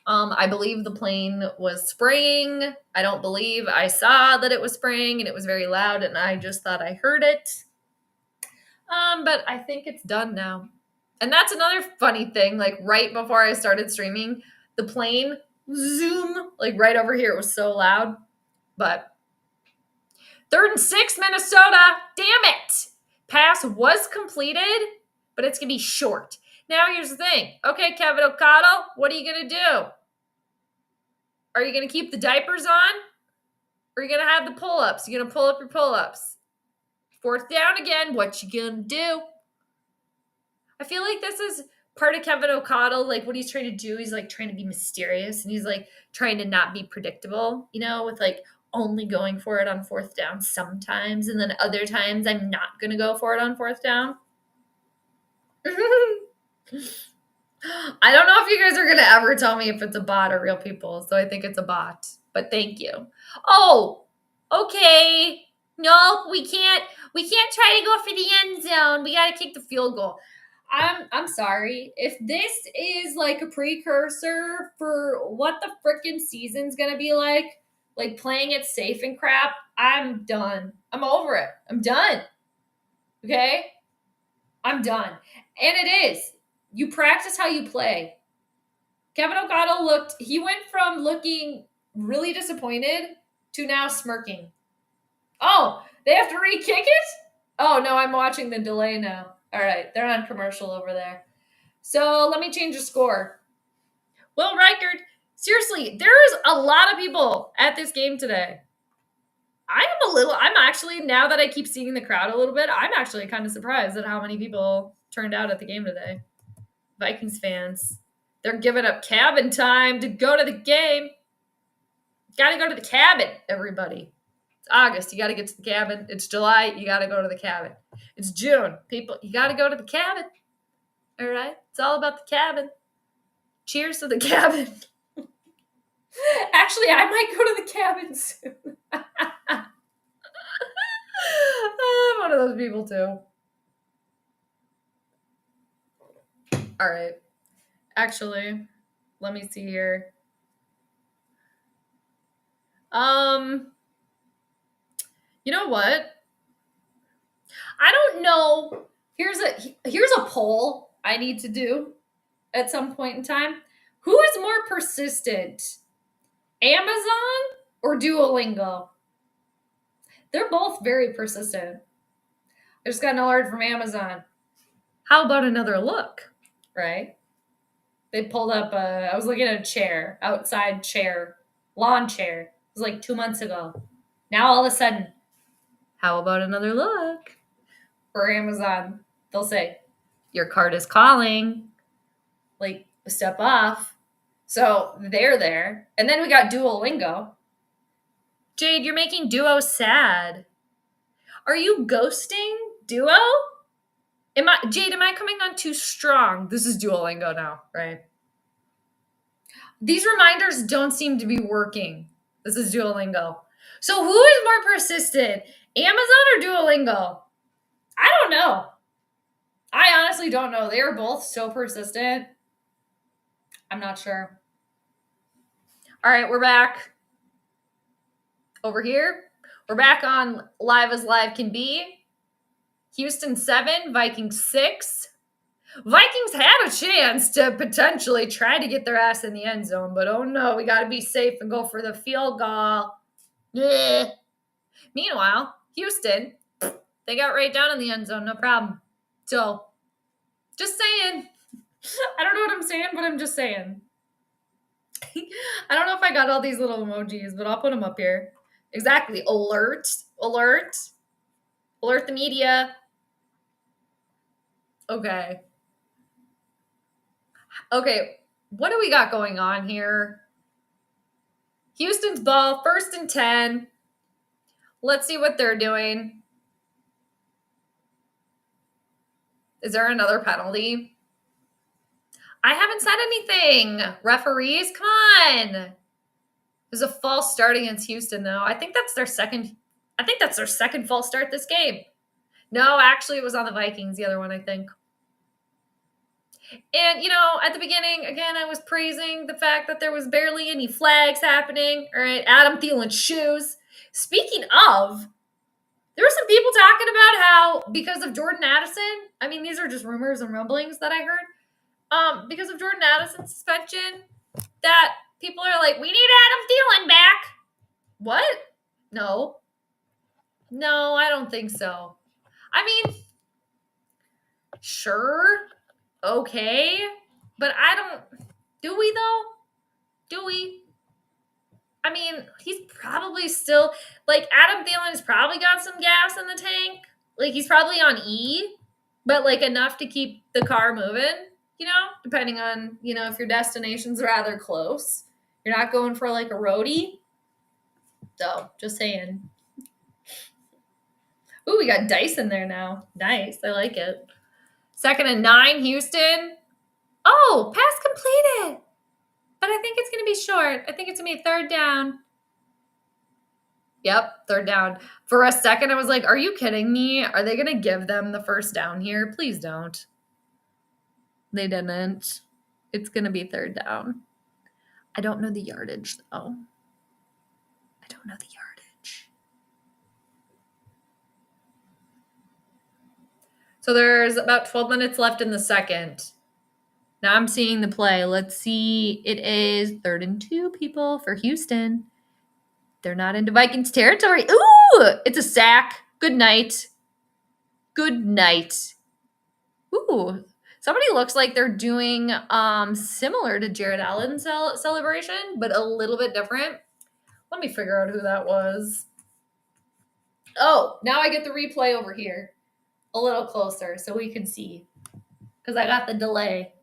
I believe the plane was spraying. I don't believe I saw that it was spraying, and it was very loud, and I just thought I heard it. But I think it's done now. And that's another funny thing. Like right before I started streaming, the plane zoom like right over here. It was so loud. But 3rd and 6, Minnesota. Damn it! Pass was completed, but it's gonna be short. Now here's the thing. Okay, Kevin O'Connell, what are you gonna do? Are you gonna keep the diapers on? Or are you gonna have the pull-ups? You gonna pull up your pull-ups? 4th down again. What you gonna do? I feel like this is part of Kevin O'Connell, like what he's trying to do. He's like trying to be mysterious and he's like trying to not be predictable, with like only going for it on 4th down sometimes. And then other times I'm not going to go for it on 4th down. I don't know if you guys are going to ever tell me if it's a bot or real people. So I think it's a bot, but thank you. Oh, okay. No, we can't try to go for the end zone. We got to kick the field goal. I'm sorry. If this is like a precursor for what the freaking season's gonna be like playing it safe and crap, I'm done. I'm over it. I'm done. Okay? I'm done. And it is. You practice how you play. Kevin O'Connell he went from looking really disappointed to now smirking. Oh, they have to re-kick it? Oh no, I'm watching the delay now. All right, they're on commercial over there. So let me change the score. Will Reichard, seriously, there's a lot of people at this game today. I'm actually, now that I keep seeing the crowd a little bit, I'm actually kind of surprised at how many people turned out at the game today. Vikings fans. They're giving up cabin time to go to the game. Gotta go to the cabin, everybody. It's August. You got to get to the cabin. It's July. You got to go to the cabin. It's June. People, you got to go to the cabin. All right? It's all about the cabin. Cheers to the cabin. Actually, I might go to the cabin soon. I'm one of those people, too. All right. Actually, let me see here. You know what? I don't know. Here's a poll I need to do at some point in time. Who is more persistent? Amazon or Duolingo? They're both very persistent. I just got an alert from Amazon. How about another look? Right? They pulled up I was looking at a chair, outside chair, lawn chair. It was like 2 months ago. Now all of a sudden, how about another look? For Amazon, they'll say, your cart is calling. Like, step off. So they're there. And then we got Duolingo. Jade, you're making Duo sad. Are you ghosting Duo? Jade, am I coming on too strong? This is Duolingo now, right? These reminders don't seem to be working. This is Duolingo. So who is more persistent? Amazon or Duolingo? I don't know. I honestly don't know. They are both so persistent. I'm not sure. All right, we're back. Over here. We're back on Live as Live Can Be. Houston 7, Vikings 6. Vikings had a chance to potentially try to get their ass in the end zone, but oh no, we got to be safe and go for the field goal. Yeah. Meanwhile, Houston, they got right down in the end zone, no problem. So, just saying. I don't know what I'm saying, but I'm just saying. I don't know if I got all these little emojis, but I'll put them up here. Exactly. Alert. Alert. Alert the media. Okay. Okay, what do we got going on here? Houston's ball, 1st and 10. Let's see what they're doing. Is there another penalty? I haven't said anything. Referees, come on. It was a false start against Houston, though. I think that's their second false start this game. No, actually, it was on the Vikings, the other one, I think. And, at the beginning, again, I was praising the fact that there was barely any flags happening. All right, Adam Thielen's shoes. Speaking of, there were some people talking about how because of Jordan Addison, I mean, these are just rumors and rumblings that I heard, because of Jordan Addison's suspension, that people are like, we need Adam Thielen back. What? No, I don't think so. I mean, sure, okay, but do we though? Do we? I mean, he's probably still, like, Adam Thielen's probably got some gas in the tank. Like, he's probably on E, but, like, enough to keep the car moving, depending on, if your destination's rather close. You're not going for, like, a roadie. So, just saying. Ooh, we got Dice in there now. Nice. I like it. 2nd and 9, Houston. Oh, pass completed. But I think it's going to be short. I think it's going to be 3rd down. Yep, 3rd down. For a second, I was like, are you kidding me? Are they going to give them the 1st down here? Please don't. They didn't. It's going to be 3rd down. I don't know the yardage, though. I don't know the yardage. So there's about 12 minutes left in the second. Now I'm seeing the play. Let's see. It is 3rd and 2, people, for Houston. They're not into Vikings territory. Ooh, it's a sack. Good night. Good night. Ooh, somebody looks like they're doing similar to Jared Allen's celebration, but a little bit different. Let me figure out who that was. Oh, now I get the replay over here. A little closer so we can see. Because I got the delay.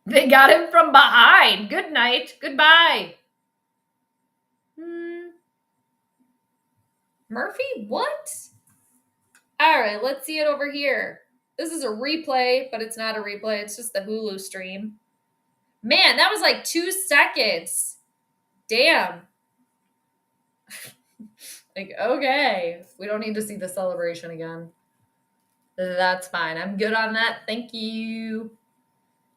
They got him from behind. Good night. Goodbye. Murphy? What? All right, let's see it over here. This is a replay, but it's not a replay. It's just the Hulu stream. Man, that was like 2 seconds. Damn. Like, okay. We don't need to see the celebration again. That's fine. I'm good on that. Thank you.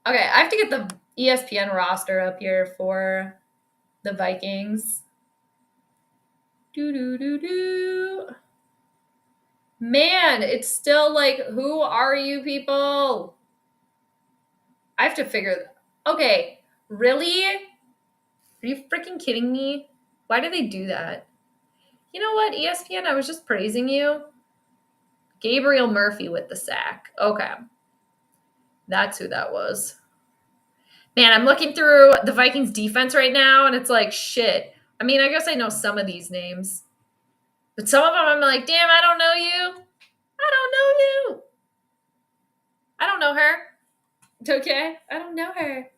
Okay, I have to get the ESPN roster up here for the Vikings. Man, it's still like, who are you people? I have to figure. Okay, really? Are you freaking kidding me? Why do they do that? You know what, ESPN? I was just praising you. Gabriel Murphy with the sack. Okay. That's who that was. Man, I'm looking through the Vikings defense right now, and it's like, shit. I mean, I guess I know some of these names. But some of them I'm like, damn, I don't know you. I don't know you. I don't know her. Okay? I don't know her.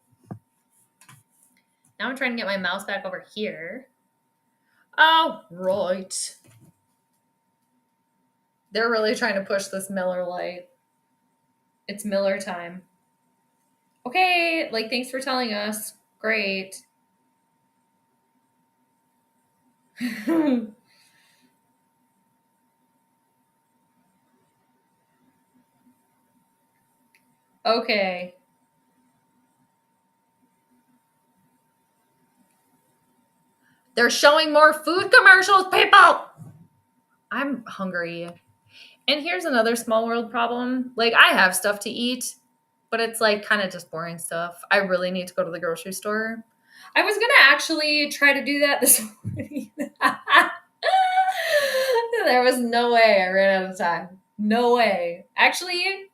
Now I'm trying to get my mouse back over here. Oh, right. They're really trying to push this Miller Lite. It's Miller time. Okay, like, thanks for telling us. Great. Okay. They're showing more food commercials, people. I'm hungry. And here's another small world problem. Like, I have stuff to eat, but it's like kind of just boring stuff. I really need to go to the grocery store. I was going to actually try to do that this morning. There was no way I ran out of time. No way. Actually,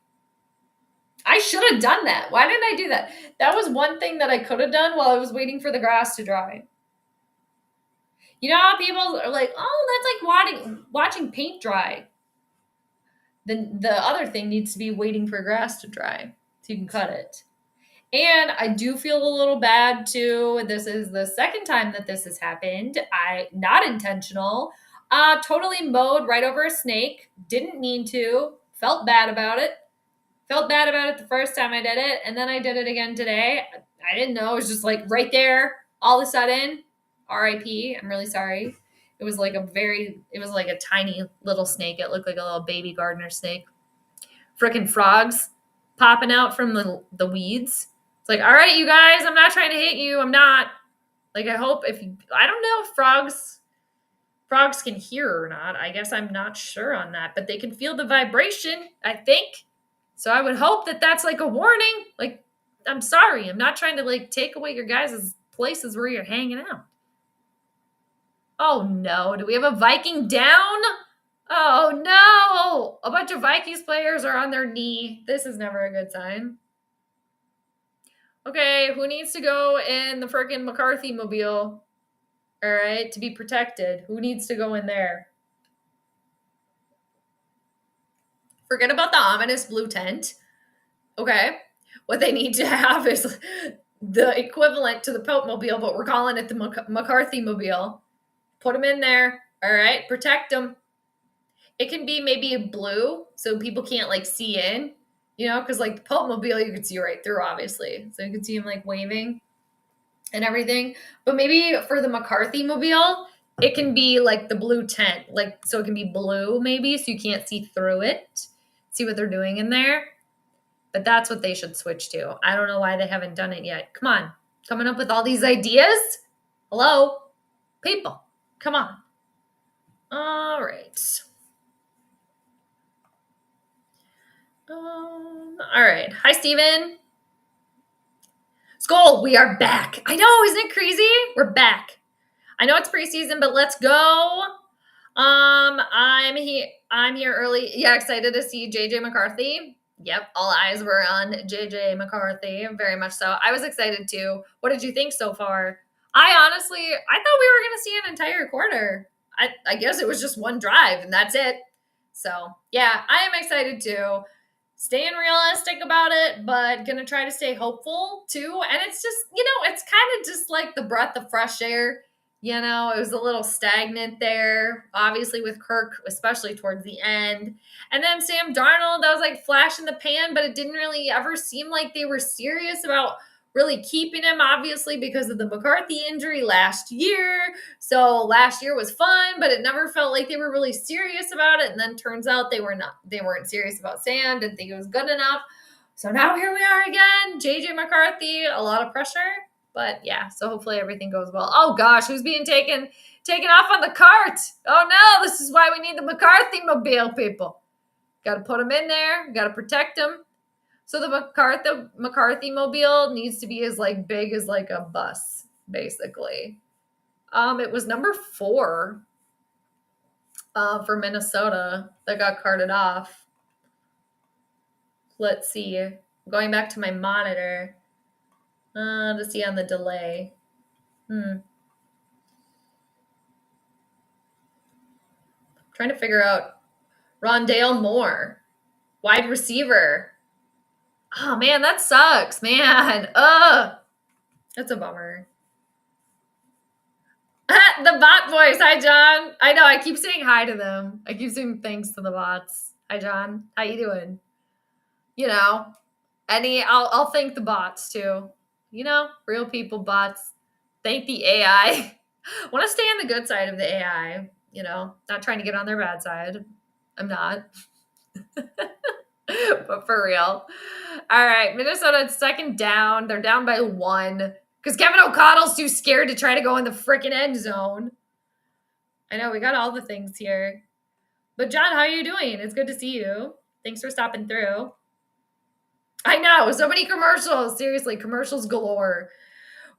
I should have done that. Why didn't I do that? That was one thing that I could have done while I was waiting for the grass to dry. You know how people are like, oh, that's like watching paint dry. Then the other thing needs to be waiting for grass to dry so you can cut it. And I do feel a little bad too. This is the second time that this has happened. Not intentional. Totally mowed right over a snake. Didn't mean to. Felt bad about it. Felt bad about it the first time I did it, and then I did it again today. I didn't know. It was just like right there, all of a sudden. RIP. I'm really sorry. It was like a tiny little snake. It looked like a little baby gardener snake. Freaking frogs popping out from the weeds. It's like, all right, you guys, I'm not trying to hit you. I'm not. Like, I hope I don't know if frogs can hear or not. I guess I'm not sure on that, but they can feel the vibration, I think. So I would hope that that's like a warning. Like, I'm sorry. I'm not trying to like take away your guys' places where you're hanging out. Oh no. Do we have a Viking down? Oh no. A bunch of Vikings players are on their knee. This is never a good sign. Okay, who needs to go in the freaking McCarthy mobile? All right, to be protected. Who needs to go in there? Forget about the ominous blue tent. Okay. What they need to have is the equivalent to the Pope mobile, but we're calling it the McCarthy mobile. Put them in there. All right. Protect them. It can be maybe a blue so people can't like see in, because like the Pope mobile, you could see right through, obviously. So you could see him like waving and everything. But maybe for the McCarthy mobile, it can be like the blue tent, like so it can be blue maybe so you can't see through it. See what they're doing in there. But that's what they should switch to. I don't know why they haven't done it yet. Come on. Coming up with all these ideas? Hello? People. Come on. All right. All right. Hi, Steven. Skol, we are back. I know, isn't it crazy? We're back. I know it's preseason, but let's go. I'm here early. Yeah, excited to see JJ McCarthy. Yep, all eyes were on JJ McCarthy, very much so. I was excited too. What did you think so far? I thought we were going to see an entire quarter. I guess it was just one drive and that's it. So, yeah, I am excited too. Staying realistic about it, but going to try to stay hopeful too. And it's just, it's kind of just like the breath of fresh air. It was a little stagnant there, obviously with Kirk, especially towards the end. And then Sam Darnold, that was like flash in the pan, but it didn't really ever seem like they were serious about really keeping him, obviously, because of the McCarthy injury last year. So last year was fun, but it never felt like they were really serious about it. And then turns out they weren't serious about Sam, didn't think it was good enough. So now here we are again, JJ McCarthy, a lot of pressure. But yeah, so hopefully everything goes well. Oh gosh, who's being taken off on the cart? Oh no, this is why we need the McCarthy mobile, people. Got to put him in there. Got to protect him. So the McCarthy mobile needs to be as like big as like a bus, basically. It was number 4 for Minnesota that got carted off. Let's see. Going back to my monitor to see on the delay. Trying to figure out Rondale Moore, wide receiver. Oh man, that sucks, man. That's a bummer. The bot boys. Hi, John. I know. I keep saying hi to them. I keep saying thanks to the bots. Hi, John. How you doing? I'll thank the bots too. Real people, bots. Thank the AI. Want to stay on the good side of the AI. Not trying to get on their bad side. I'm not. But for real. All right. Minnesota's second down. They're down by 1 because Kevin O'Connell's too scared to try to go in the freaking end zone. I know. We got all the things here. But John, how are you doing? It's good to see you. Thanks for stopping through. I know. So many commercials. Seriously, commercials galore.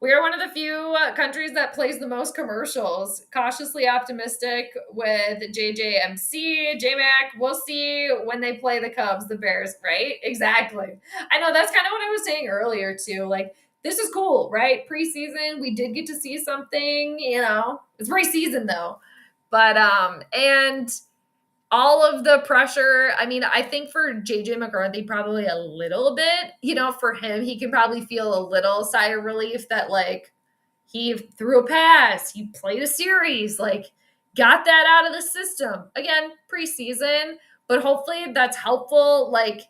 We are one of the few countries that plays the most commercials. Cautiously optimistic with JJMC, JMac. We'll see when they play the Cubs, the Bears, right? Exactly. I know that's kind of what I was saying earlier too. Like, this is cool, right? Preseason, we did get to see something, It's preseason though. But, and all of the pressure, I think for JJ McCarthy, probably a little bit, for him, he can probably feel a little sigh of relief that like he threw a pass, he played a series, like got that out of the system. Again, preseason, but hopefully that's helpful. Like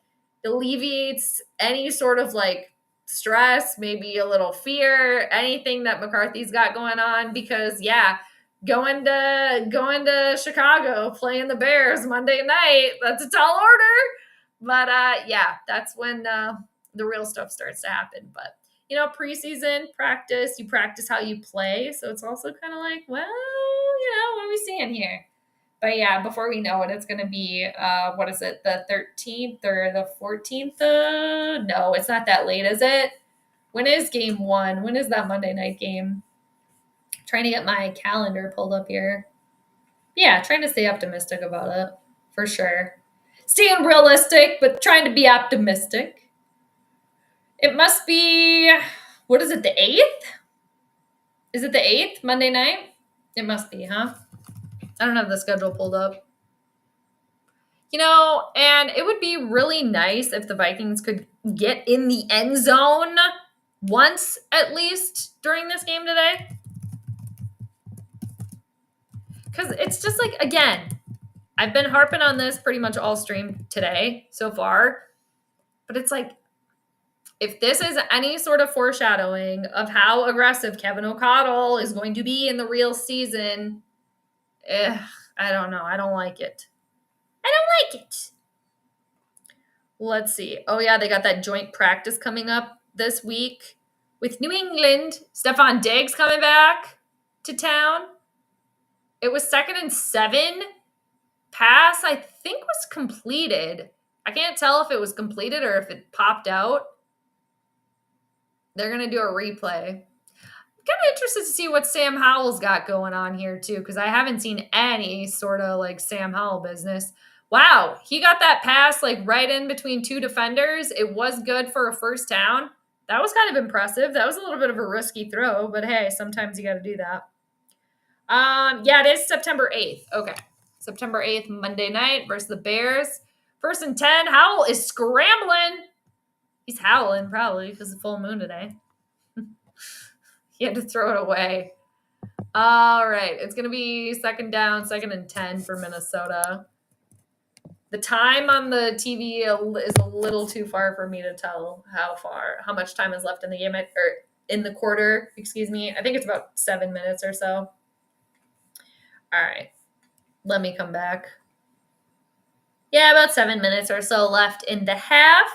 alleviates any sort of like stress, maybe a little fear, anything that McCarthy's got going on. Because yeah, going to Chicago, playing the Bears Monday night, that's a tall order. But yeah, that's when the real stuff starts to happen. But preseason practice, you practice how you play. So it's also kind of like, well, what are we seeing here? But yeah, before we know it, it's going to be, what is it, the 13th or the 14th? No, it's not that late, is it? When is game one? When is that Monday night game? Trying to get my calendar pulled up here. Yeah, trying to stay optimistic about it, for sure. Staying realistic, but trying to be optimistic. It must be, what is it, the 8th? Is it the 8th, Monday night? It must be, huh? I don't have the schedule pulled up. And it would be really nice if the Vikings could get in the end zone once at least during this game today. Because it's just like, again, I've been harping on this pretty much all stream today so far. But it's like, if this is any sort of foreshadowing of how aggressive Kevin O'Connell is going to be in the real season, I don't know. I don't like it. I don't like it. Let's see. Oh, yeah, they got that joint practice coming up this week with New England. Stephon Diggs coming back to town. It was 2nd and 7. Pass, I think, was completed. I can't tell if it was completed or if it popped out. They're going to do a replay. I'm kind of interested to see what Sam Howell's got going on here, too, because I haven't seen any sort of, like, Sam Howell business. Wow, he got that pass, like, right in between two defenders. It was good for a first down. That was kind of impressive. That was a little bit of a risky throw, but hey, sometimes you got to do that. Yeah, it is September 8th. Okay. September 8th, Monday night versus the Bears. 1st and 10. Howell is scrambling. He's howling probably because it's full moon today. He had to throw it away. All right. It's going to be 2nd down, 2nd and 10 for Minnesota. The time on the TV is a little too far for me to tell how much time is left in the game, or in the quarter, excuse me. I think it's about 7 minutes or so. All right. Let me come back. Yeah, about 7 minutes or so left in the half.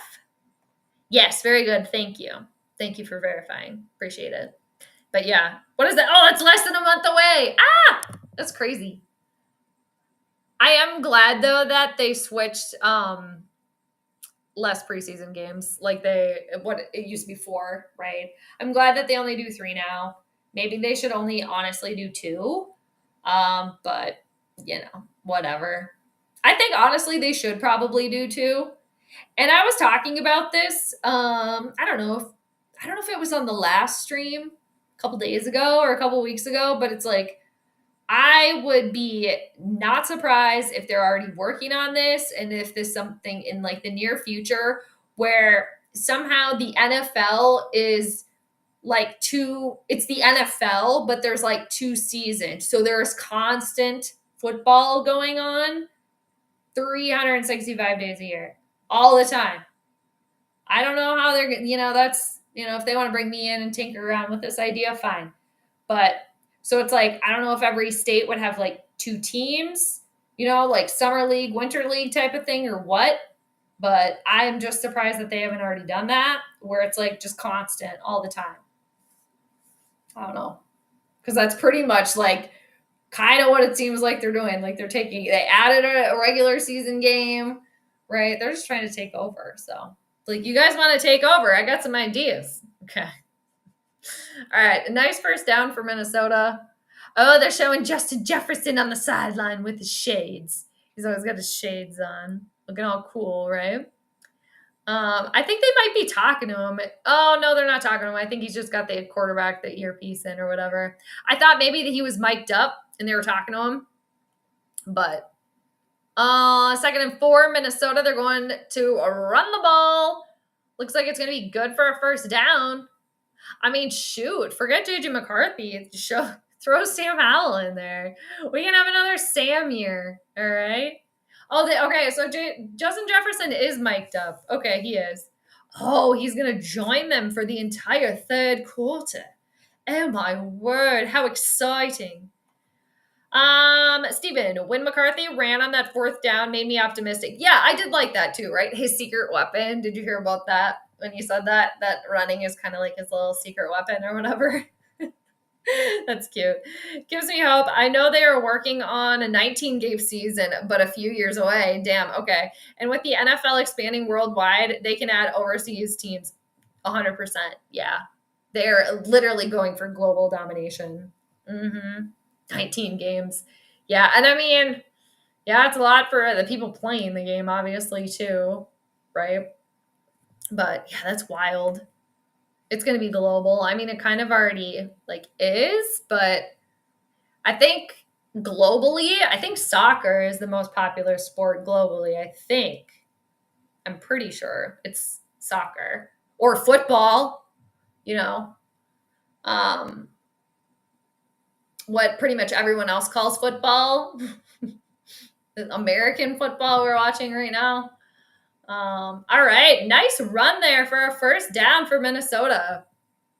Yes, very good. Thank you. Thank you for verifying. Appreciate it. But yeah, what is that? Oh, it's less than a month away. That's crazy. I am glad, though, that they switched less preseason games like what it used to be 4, right? I'm glad that they only do 3 now. Maybe they should only honestly do 2. But, whatever. I think, honestly, they should probably do 2. And I was talking about this, I don't know if it was on the last stream a couple days ago or a couple weeks ago, but it's like, I would be not surprised if they're already working on this and if there's something in like the near future where somehow the NFL is like it's the NFL, but there's like 2 seasons. So there's constant football going on 365 days a year, all the time. I don't know how they're, that's, if they want to bring me in and tinker around with this idea, fine. But so it's like, I don't know if every state would have like 2 teams, like summer league, winter league type of thing or what. But I am just surprised that they haven't already done that where it's like just constant all the time. I don't know. Because that's pretty much like kind of what it seems like they're doing. Like they added a regular season game, right? They're just trying to take over. So like, you guys want to take over? I got some ideas. Okay. All right, a nice first down for Minnesota. Oh, they're showing Justin Jefferson on the sideline with his shades. He's always got his shades on, looking all cool, right? I think they might be talking to him. Oh, no, they're not talking to him. I think he's just got the quarterback, the earpiece in or whatever. I thought maybe that he was mic'd up and they were talking to him. But 2nd and 4, Minnesota. They're going to run the ball. Looks like it's going to be good for a first down. I mean, shoot, forget JJ McCarthy. Throw Sam Howell in there. We can have another Sam year, all right? Oh, okay. So Justin Jefferson is mic'd up. Okay, he is. Oh, he's going to join them for the entire third quarter. Oh my word, how exciting. Steven, when McCarthy ran on that fourth down made me optimistic. Yeah, I did like that too, right? His secret weapon. Did you hear about that when you said that? That running is kind of like his little secret weapon or whatever. That's cute. Gives me hope. I know they are working on a 19-game season, but a few years away. Damn, okay. And with the NFL expanding worldwide, they can add overseas teams 100%. Yeah. They're literally going for global domination. 19 games. Yeah, and I mean, yeah, it's a lot for the people playing the game, obviously, too, right? But yeah, that's wild. It's going to be global. I mean, it kind of already like is, but I think globally, I think soccer is the most popular sport globally. I'm pretty sure it's soccer or football, you know. What pretty much everyone else calls football. American football we're watching right now. All right, nice run there for a first down for Minnesota.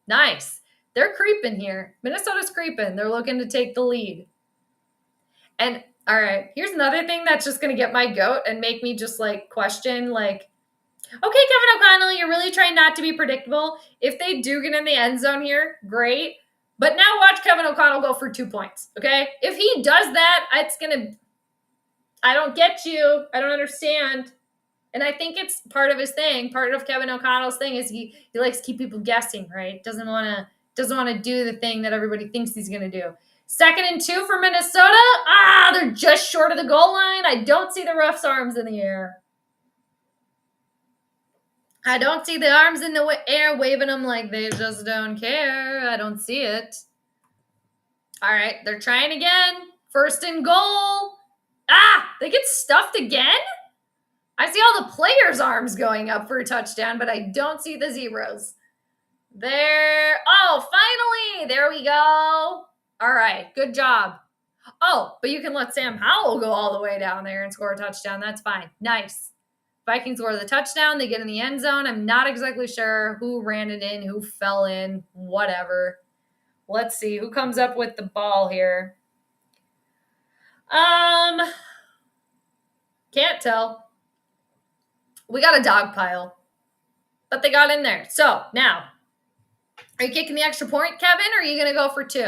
Nice. They're creeping here. Minnesota's creeping. They're looking to take the lead. And all right, here's another thing that's just going to get my goat and make me just like question like, okay, Kevin O'Connell, you're really trying not to be predictable. If they do get in the end zone here, great. But now watch Kevin O'Connell go for 2 points, okay? If he does that, it's going to I don't get you. I don't understand. And I think it's part of his thing. Part of Kevin O'Connell's thing is he likes to keep people guessing, right? Doesn't want to do the thing that everybody thinks he's going to do. 2nd and 2 for Minnesota. They're just short of the goal line. I don't see the ref's arms in the air. I don't see the arms in the air waving them like they just don't care. I don't see it. All right, they're trying again. 1st and goal. They get stuffed again? I see all the players' arms going up for a touchdown, but I don't see the zeros. There. Oh, finally. There we go. All right. Good job. Oh, but you can let Sam Howell go all the way down there and score a touchdown. That's fine. Nice. Vikings score the touchdown. They get in the end zone. I'm not exactly sure who ran it in, who fell in, whatever. Let's see. Who comes up with the ball here? Can't tell. We got a dog pile. But they got in there. So, now, are you kicking the extra point, Kevin, or are you going to go for 2?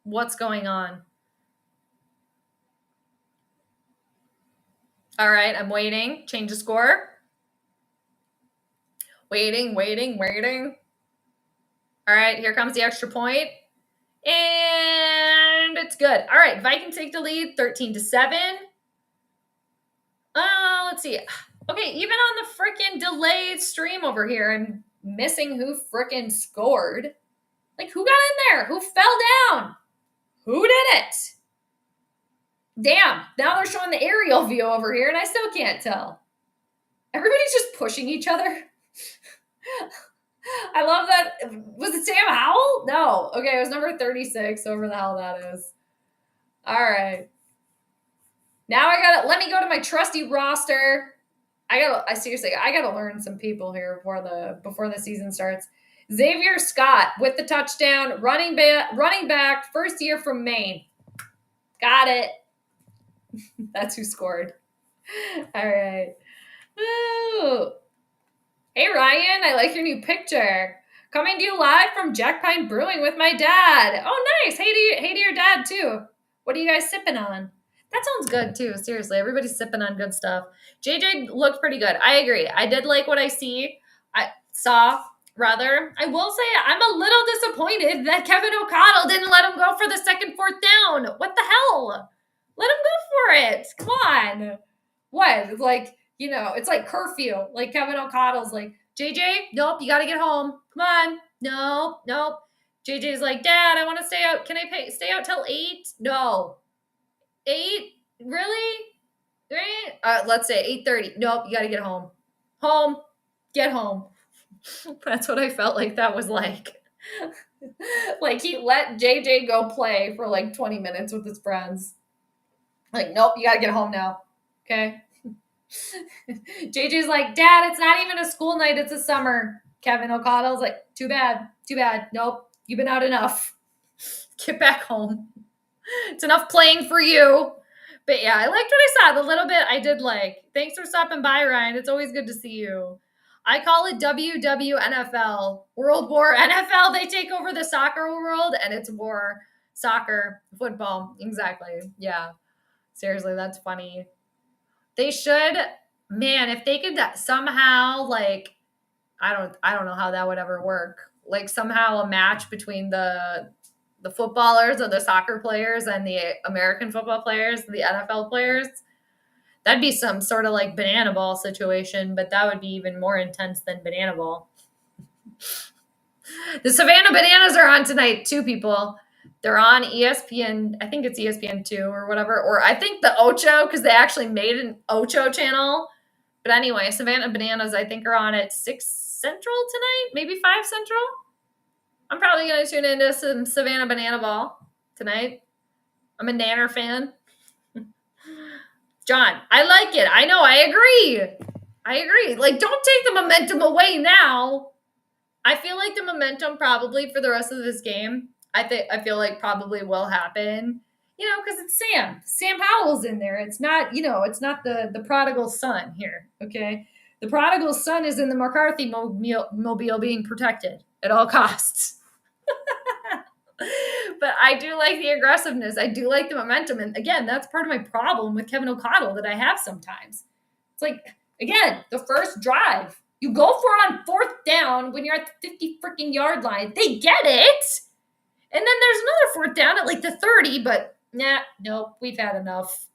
What's going on? All right, I'm waiting. Change the score. Waiting. All right, here comes the extra point. And it's good. All right, Vikings take the lead, 13-7. Let's see. Okay, even on the freaking delayed stream over here, I'm missing who freaking scored. Like, who got in there? Who fell down? Who did it? Damn, now they're showing the aerial view over here, and I still can't tell. Everybody's just pushing each other. I love that. Was it Sam Howell? No. Okay, it was number 36, whoever the hell that is. All right. Now let me go to my trusty roster. I gotta learn some people here before the season starts. Xavier Scott with the touchdown, running back, first year from Maine. Got it. That's who scored. All right. Ooh. Hey, Ryan, I like your new picture. Coming to you live from Jack Pine Brewing with my dad. Oh, nice. Hey to your dad, too. What are you guys sipping on? That sounds good, too. Seriously, everybody's sipping on good stuff. JJ looked pretty good. I agree. I did like what I saw. I will say I'm a little disappointed that Kevin O'Connell didn't let him go for the 2nd, 4th down. What the hell? Let him go for it. Come on. What? It's like, it's like curfew. Like Kevin O'Connell's like, JJ, nope, you got to get home. Come on. Nope. JJ's like, Dad, I want to stay out. Can I stay out till 8? No. 8? Really? 3? Let's say 8:30. Nope, you got to get home. Get home. That's what I felt like that was like. Like he let JJ go play for like 20 minutes with his friends. Like, nope, you got to get home now. Okay. JJ's like, Dad, it's not even a school night. It's a summer. Kevin O'Connell's like, too bad. Too bad. Nope. You've been out enough. Get back home. It's enough playing for you. But yeah, I liked what I saw. The little bit I did like. Thanks for stopping by, Ryan. It's always good to see you. I call it WWNFL. World War NFL. They take over the soccer world, and it's war. Soccer. Football. Exactly. Yeah. Seriously, that's funny. They should, man, if they could somehow, like, I don't know how that would ever work. Like somehow a match between the footballers or the soccer players and the American football players, the NFL players. That'd be some sort of like banana ball situation, but that would be even more intense than banana ball. The Savannah Bananas are on tonight too, people. They're on ESPN. I think it's ESPN2 or whatever. Or I think the Ocho, because they actually made an Ocho channel. But anyway, Savannah Bananas, I think, are on at 6 Central tonight, maybe 5 Central. I'm probably going to tune into some Savannah Banana Ball tonight. I'm a Nanner fan. John, I like it. I know. I agree. Like, don't take the momentum away now. I feel like the momentum probably for the rest of this game, I feel like probably will happen. You know, because it's Sam. Sam Howell's in there. It's not, it's not the prodigal son here, okay? The prodigal son is in the McCarthy mobile being protected at all costs. But I do like the aggressiveness. I do like the momentum. And again, that's part of my problem with Kevin O'Connell that I have sometimes. It's like, again, the first drive, you go for it on 4th down when you're at the 50 freaking yard line. They get it. And then there's another 4th down at like the 30, but nope, we've had enough.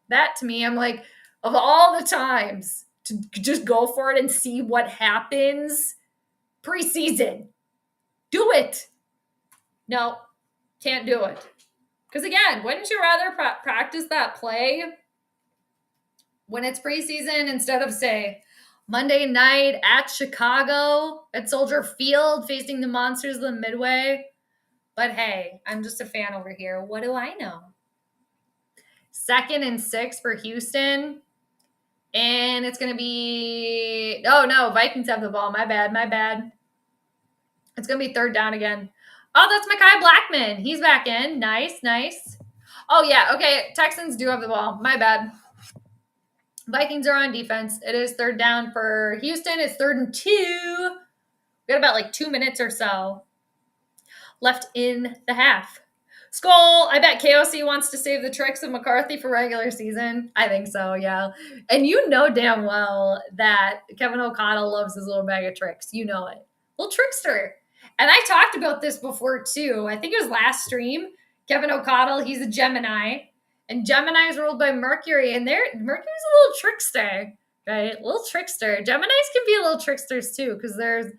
That to me, I'm like, of all the times to just go for it and see what happens, preseason, do it. No, can't do it. Because again, wouldn't you rather practice that play when it's preseason instead of, say, Monday night at Chicago, at Soldier Field, facing the monsters of the Midway? But hey, I'm just a fan over here. What do I know? 2nd and 6 for Houston. And it's going to be... Oh, no, Vikings have the ball. My bad. It's going to be 3rd down again. Oh, that's Mekhi Blackman. He's back in. Nice. Oh, yeah. Okay, Texans do have the ball. My bad. Vikings are on defense. It is 3rd down for Houston. It's 3rd and 2. We got about like 2 minutes or so left in the half. Skol, I bet KOC wants to save the tricks of McCarthy for regular season. I think so, yeah. And you know damn well that Kevin O'Connell loves his little bag of tricks. You know it. Little trickster. And I talked about this before, too. I think it was last stream. Kevin O'Connell, he's a Gemini. And Gemini is ruled by Mercury. And Mercury's a little trickster, right? A little trickster. Geminis can be a little tricksters, too, because there's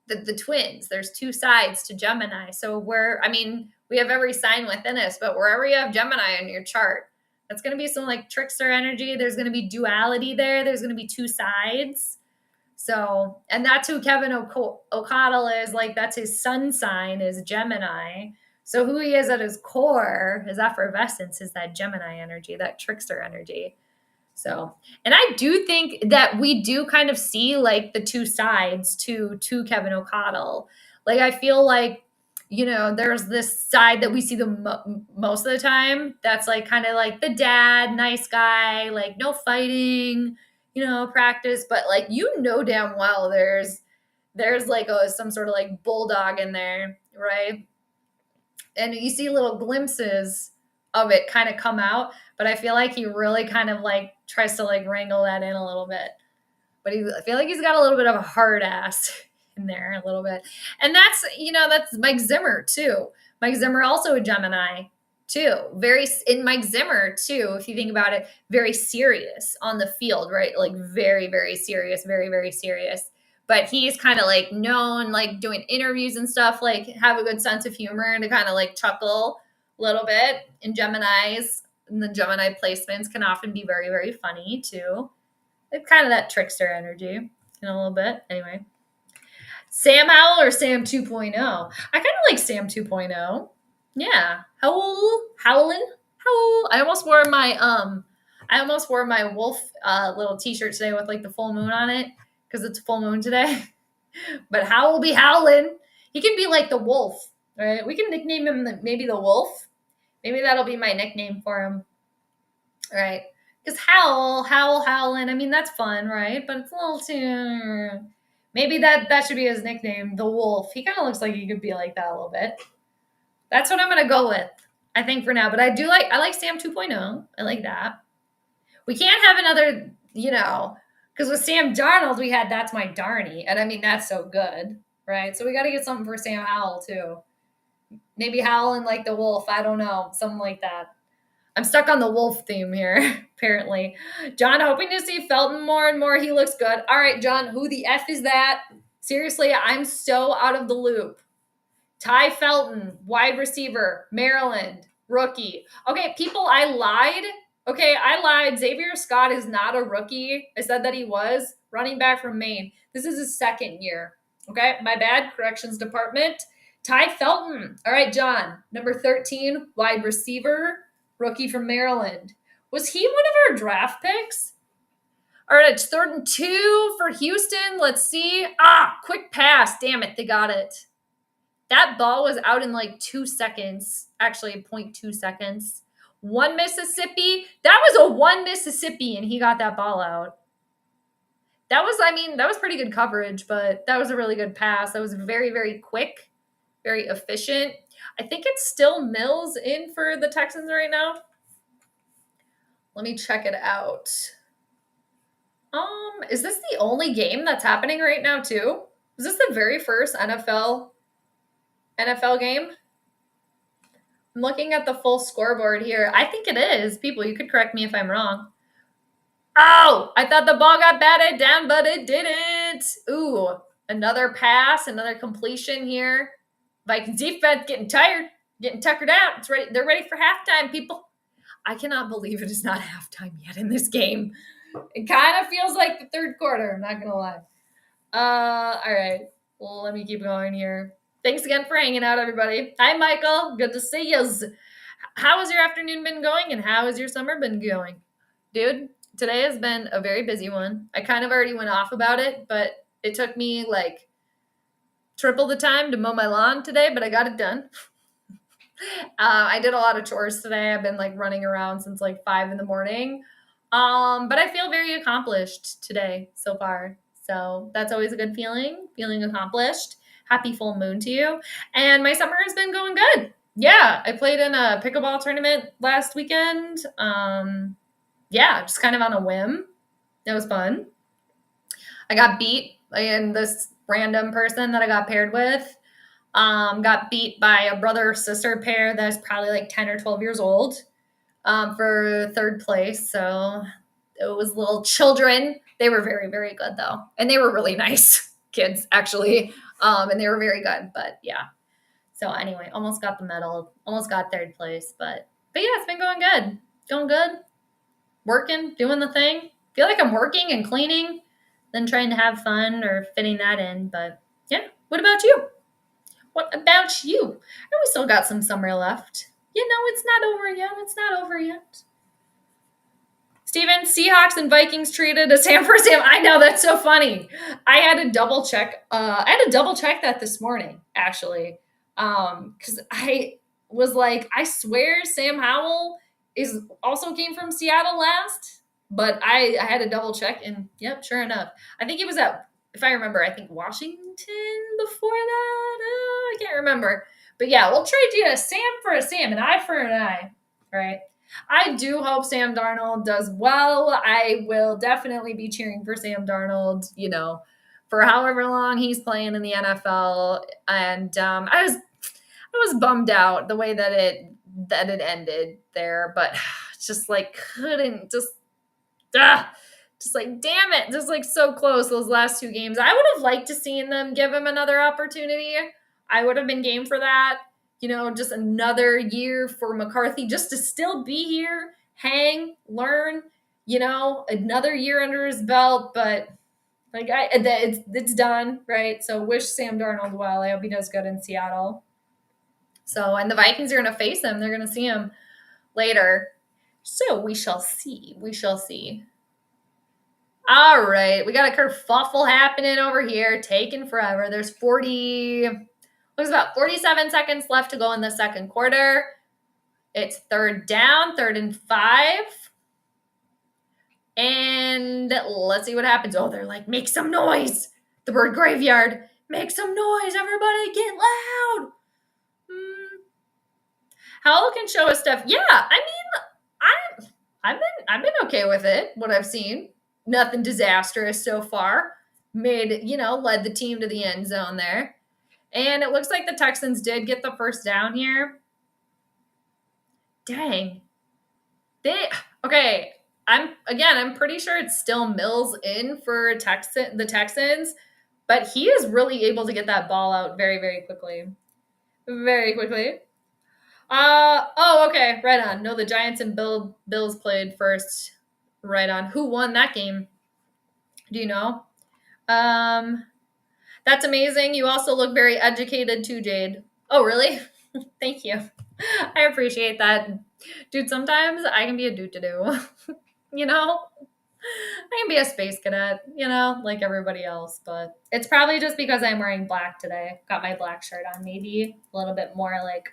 the twins. There's 2 sides to Gemini. So we have every sign within us, but wherever you have Gemini in your chart, that's going to be some like trickster energy. There's going to be duality there. There's going to be 2 sides. So, and that's who Kevin O'Connell is. Like, that's his sun sign is Gemini. So who he is at his core, his effervescence, is that Gemini energy, that trickster energy. So, and I do think that we do kind of see like the 2 sides to Kevin O'Connell. Like, I feel like, there's this side that we see the most of the time. That's like kind of like the dad, nice guy, like no fighting, practice. But like, damn well there's like some sort of like bulldog in there, right? And you see little glimpses of it kind of come out. But I feel like he really kind of like tries to like wrangle that in a little bit. But I feel like he's got a little bit of a hard ass in there a little bit. And that's Mike Zimmer too. Mike Zimmer also a Gemini too. In Mike Zimmer too, if you think about it, very serious on the field, right? Like very, very serious, very, very serious. But he's kind of like known, like doing interviews and stuff, like have a good sense of humor and to kind of like chuckle a little bit. In Geminis, and the Gemini placements can often be very, very funny too. It's kind of that trickster energy in a little bit. Anyway. Sam Howell or Sam 2.0? I kind of like Sam 2.0. Yeah. Howell. I almost wore my I almost wore my wolf little t-shirt today with like the full moon on it because it's full moon today. But Howl will be howling. He can be like the wolf, right? We can nickname him maybe the wolf. Maybe that'll be my nickname for him, right? Because howling. I mean, that's fun, right? But it's a little too. Maybe that should be his nickname, the wolf. He kind of looks like he could be like that a little bit. That's what I'm gonna go with, I think, for now. But I like Sam 2.0. I like that. We can't have another, because with Sam Darnold, we had That's My Darnie. And I mean, that's so good, right? So we got to get something for Sam Howell, too. Maybe howling like the wolf. I don't know. Something like that. I'm stuck on the wolf theme here, apparently. John, hoping to see Felton more and more. He looks good. All right, John, who the F is that? Seriously, I'm so out of the loop. Ty Felton, wide receiver, Maryland, rookie. Okay, people, I lied. Okay, I lied. Xavier Scott is not a rookie. I said that he was running back from Maine. This is his second year. Okay, my bad. Corrections department. Ty Felton. All right, John, number 13, wide receiver, rookie from Maryland. Was he one of our draft picks? All right, it's 3rd and 2 for Houston. Let's see. Quick pass. Damn it, they got it. That ball was out in like 2 seconds, actually 0.2 seconds. 1 Mississippi. That was a 1 Mississippi, and he got that ball out. That was pretty good coverage, but that was a really good pass. That was very, very quick, very efficient. I think it's still Mills in for the Texans right now. Let me check it out. Is this the only game that's happening right now too? Is this the very first NFL game? I'm looking at the full scoreboard here. I think it is. People, you could correct me if I'm wrong. Oh, I thought the ball got batted down, but it didn't. Ooh, another pass, another completion here. Vikings defense getting tired, getting tuckered out. It's ready. They're ready for halftime, people. I cannot believe it is not halftime yet in this game. It kind of feels like the third quarter. I'm not going to lie. All right. Well, let me keep going here. Thanks again for hanging out, everybody. Hi, Michael. Good to see you. How has your afternoon been going, and how has your summer been going? Dude, today has been a very busy one. I kind of already went off about it, but it took me like triple the time to mow my lawn today, but I got it done. I did a lot of chores today. I've been like running around since like 5 in the morning. But I feel very accomplished today so far. So that's always a good feeling accomplished. Happy full moon to you. And my summer has been going good. Yeah, I played in a pickleball tournament last weekend. Just kind of on a whim. It was fun. I got beat, and this random person that I got paired with got beat by a brother-sister pair that's probably like 10 or 12 years old for 3rd place. So it was little children. They were very, very good, though. And they were really nice kids, actually. And they were very good. But, yeah. So, anyway, almost got the medal. Almost got 3rd place. But yeah, it's been going good. Going good. Working. Doing the thing. Feel like I'm working and cleaning, then trying to have fun or fitting that in. But, yeah. What about you? What about you? And we still got some summer left. It's not over yet. It's not over yet. Steven, Seahawks and Vikings treated a Sam for Sam. I know, that's so funny. I had to double check. That this morning, actually. Because I was like, I swear Sam Howell also came from Seattle last. But I had to double check, and yep, sure enough. I think he was at, if I remember, Washington before that. I can't remember. But yeah, we'll trade you a Sam for a Sam, an eye for an eye, right? I do hope Sam Darnold does well. I will definitely be cheering for Sam Darnold, for however long he's playing in the NFL. And I was bummed out the way that it ended there, but just like just like, damn it, just like so close those last 2 games. I would have liked to seen them give him another opportunity. I would have been game for that. Just another year for McCarthy just to still be here, hang, learn, another year under his belt. But it's done, right? So wish Sam Darnold well. I hope he does good in Seattle. So, and the Vikings are going to face him. They're going to see him later. So we shall see. We shall see. All right, we got a kerfuffle happening over here, taking forever. There's about 47 seconds left to go in the second quarter. It's third down, 3rd and 5. And let's see what happens. Oh, they're like, make some noise. The bird graveyard. Make some noise. Everybody get loud. Howell can show us stuff. Yeah, I mean, I've been okay with it, what I've seen. Nothing disastrous so far. Led the team to the end zone there. And it looks like the Texans did get the first down here. Dang. Okay. I'm pretty sure it's still Mills in for the Texans, but he is really able to get that ball out very, very quickly. Very quickly. Okay. Right on. No, the Giants and Bills played first. Right on. Who won that game? Do you know? That's amazing. You also look very educated too, Jade. Oh, really? Thank you. I appreciate that. Dude, sometimes I can be a do-to-do. I can be a space cadet, like everybody else, but it's probably just because I'm wearing black today. Got my black shirt on, maybe a little bit more like,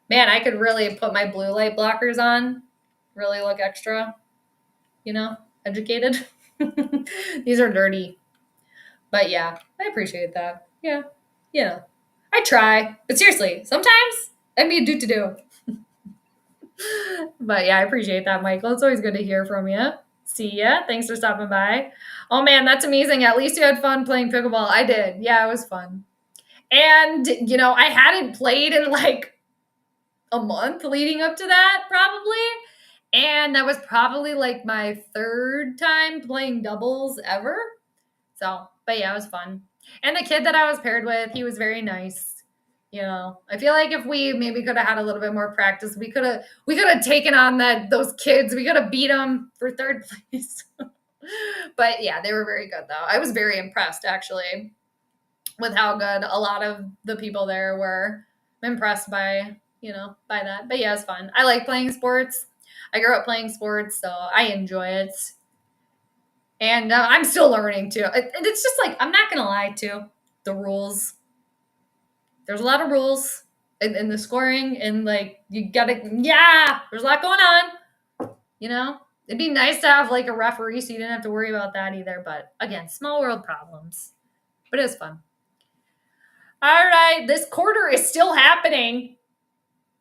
man, I could really put my blue light blockers on, really look extra, educated. These are dirty. But yeah, I appreciate that. Yeah. I try. But seriously, sometimes I'd be a do-to-do. But yeah, I appreciate that, Michael. It's always good to hear from you. See ya. Thanks for stopping by. Oh man, that's amazing. At least you had fun playing pickleball. I did. Yeah, it was fun. And, I hadn't played in like a month leading up to that, probably. And that was probably like my 3rd time playing doubles ever. So, but yeah, it was fun. And the kid that I was paired with, he was very nice. I feel like if we maybe could have had a little bit more practice, we could have taken on those kids. We could have beat them for 3rd place. But yeah, they were very good though. I was very impressed actually with how good a lot of the people there were. I'm impressed by that. But yeah, it's fun. I like playing sports. I grew up playing sports, so I enjoy it. And I'm still learning too. And it's just like, I'm not going to lie too. The rules. There's a lot of rules in the scoring, and like, there's a lot going on. It'd be nice to have like a referee so you didn't have to worry about that either. But again, small world problems. But it's fun. All right. This quarter is still happening.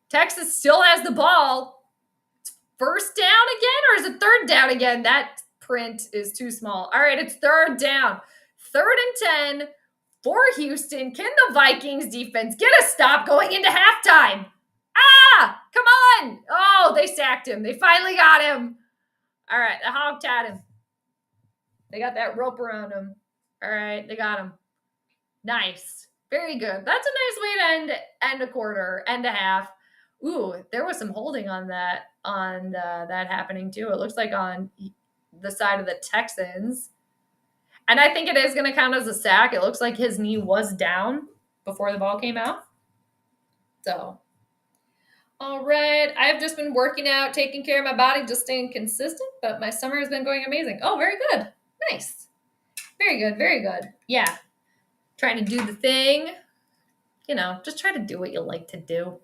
Texas still has the ball. It's first down again, or is it 3rd down again? That print is too small. All right, it's 3rd down. 3rd and 10 for Houston. Can the Vikings defense get a stop going into halftime? Come on. Oh, they sacked him. They finally got him. All right, the Hog tied him. They got that rope around him. All right, they got him. Nice. Very good. That's a nice way to end a quarter, end a half. Ooh, there was some holding on that happening too. It looks like on the side of the Texans. And I think it is going to count as a sack. It looks like his knee was down before the ball came out. So, all right. I've just been working out, taking care of my body, just staying consistent, but my summer has been going amazing. Oh, very good. Nice. Very good. Very good. Yeah. Trying to do the thing. Just try to do what you like to do.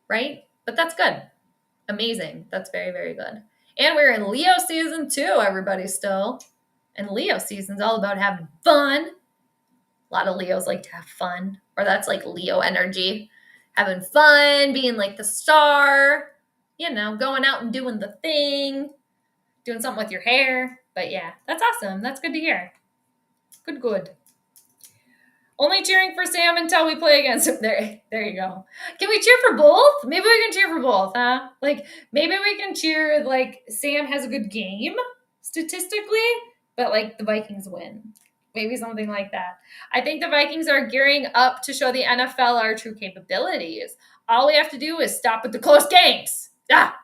Right? But that's good. Amazing. That's very, very good. And we're in Leo season too, everybody still. And Leo season's all about having fun. A lot of Leos like to have fun. Or that's like Leo energy. Having fun, being like the star. Going out and doing the thing. Doing something with your hair. But yeah, that's awesome. That's good to hear. Good. Only cheering for Sam until we play against him. There you go. Can we cheer for both? Maybe we can cheer for both, huh? Like, maybe we can cheer, like, Sam has a good game, statistically, but, like, the Vikings win. Maybe something like that. I think the Vikings are gearing up to show the NFL our true capabilities. All we have to do is stop with the close games. I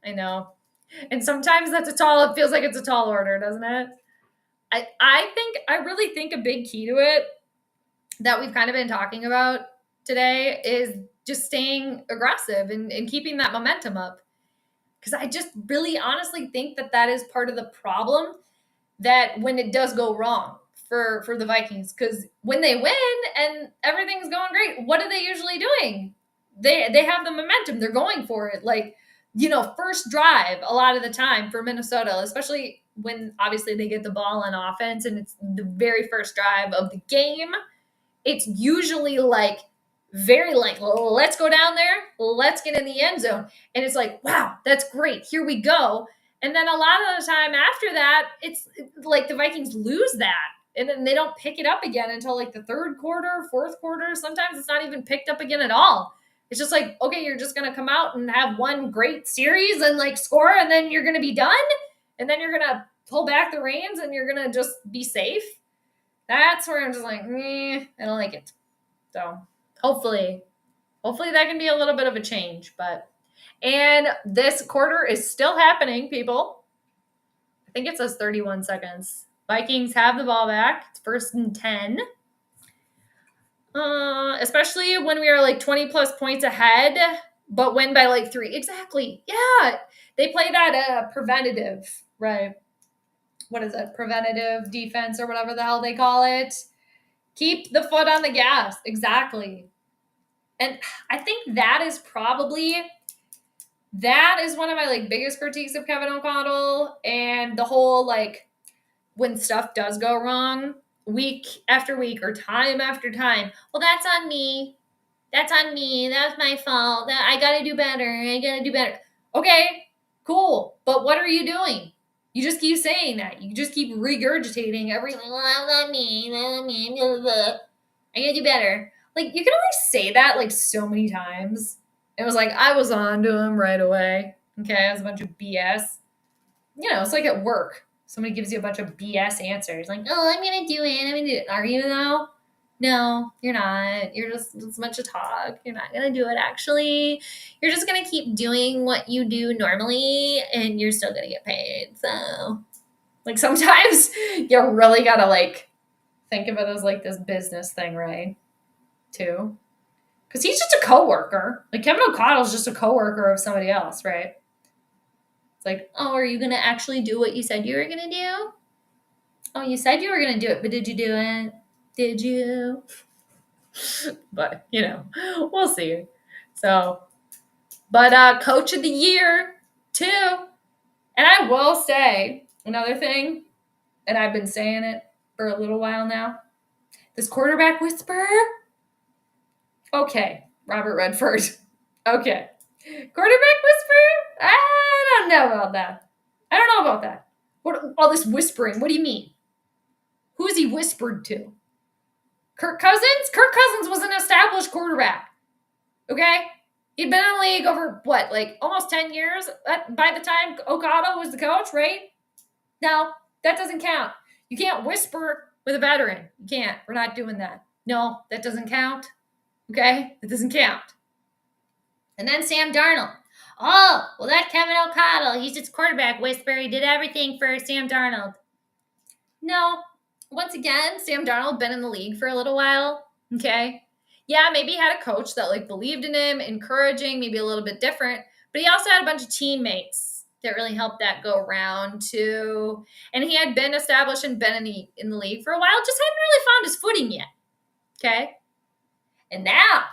know. And sometimes it feels like it's a tall order, doesn't it? I really think a big key to it that we've kind of been talking about today is just staying aggressive and keeping that momentum up. Because I just really honestly think that is part of the problem, that when it does go wrong for the Vikings, because when they win and everything's going great, what are they usually doing? They have the momentum. They're going for it. Like, first drive a lot of the time for Minnesota, especially when obviously they get the ball on offense and it's the very first drive of the game. It's usually like very like, let's go down there, let's get in the end zone. And it's like, wow, that's great. Here we go. And then a lot of the time after that, it's like the Vikings lose that. And then they don't pick it up again until like the third quarter, fourth quarter. Sometimes it's not even picked up again at all. It's just like, okay, you're just going to come out and have one great series and like score, and then you're going to be done. And then you're going to pull back the reins and you're going to just be safe. That's where I'm just like, I don't like it. So hopefully that can be a little bit of a change. And this quarter is still happening, people. I think it says 31 seconds. Vikings have the ball back. It's 1st and 10. Especially when we are like 20 plus points ahead, but win by like 3. Exactly. Yeah. They play that preventative, right? What is it? Preventative defense or whatever the hell they call it. Keep the foot on the gas. Exactly. And I think that is one of my like biggest critiques of Kevin O'Connell, and the whole like when stuff does go wrong week after week or time after time. Well, that's on me. That's on me. That's my fault. I got to do better. Okay, cool. But what are you doing? You just keep saying that. You just keep regurgitating everything. Well, that's not me. Blah, blah, blah. I got to do better. Like, you can only say that like so many times. It was like, I was on to him right away. Okay, it was a bunch of BS. It's like at work. Somebody gives you a bunch of BS answers. Like, oh, I'm going to do it. Are you though? No, you're not. You're just a bunch of talk. You're not going to do it, actually. You're just going to keep doing what you do normally, and you're still going to get paid. So, like, sometimes you really got to, like, think of it as, like, this business thing, right? Too. Because he's just a coworker. Like, Kevin O'Connell's just a coworker of somebody else, right? It's like, oh, are you going to actually do what you said you were going to do? Oh, you said you were going to do it, but did you do it? Did you? But, we'll see. So, but Coach of the Year, too. And I will say another thing, and I've been saying it for a little while now. This quarterback whisperer. Okay, Robert Redford. Okay. Quarterback whisperer? I don't know about that. What, all this whispering, what do you mean? Who is he whispered to? Kirk Cousins? Kirk Cousins was an established quarterback. Okay? He'd been in the league over, like almost 10 years by the time O'Connell was the coach, right? No, that doesn't count. You can't whisper with a veteran. You can't. We're not doing that. No, that doesn't count. Okay? It doesn't count. And then Sam Darnold. Oh, well, that Kevin O'Connell, he's just quarterback whisperer. He did everything for Sam Darnold. No. Once again, Sam Darnold been in the league for a little while. Okay? Yeah, maybe he had a coach that like believed in him, encouraging, maybe a little bit different. But he also had a bunch of teammates that really helped that go around too. And he had been established and been in the league for a while, just hadn't really found his footing yet. Okay? And now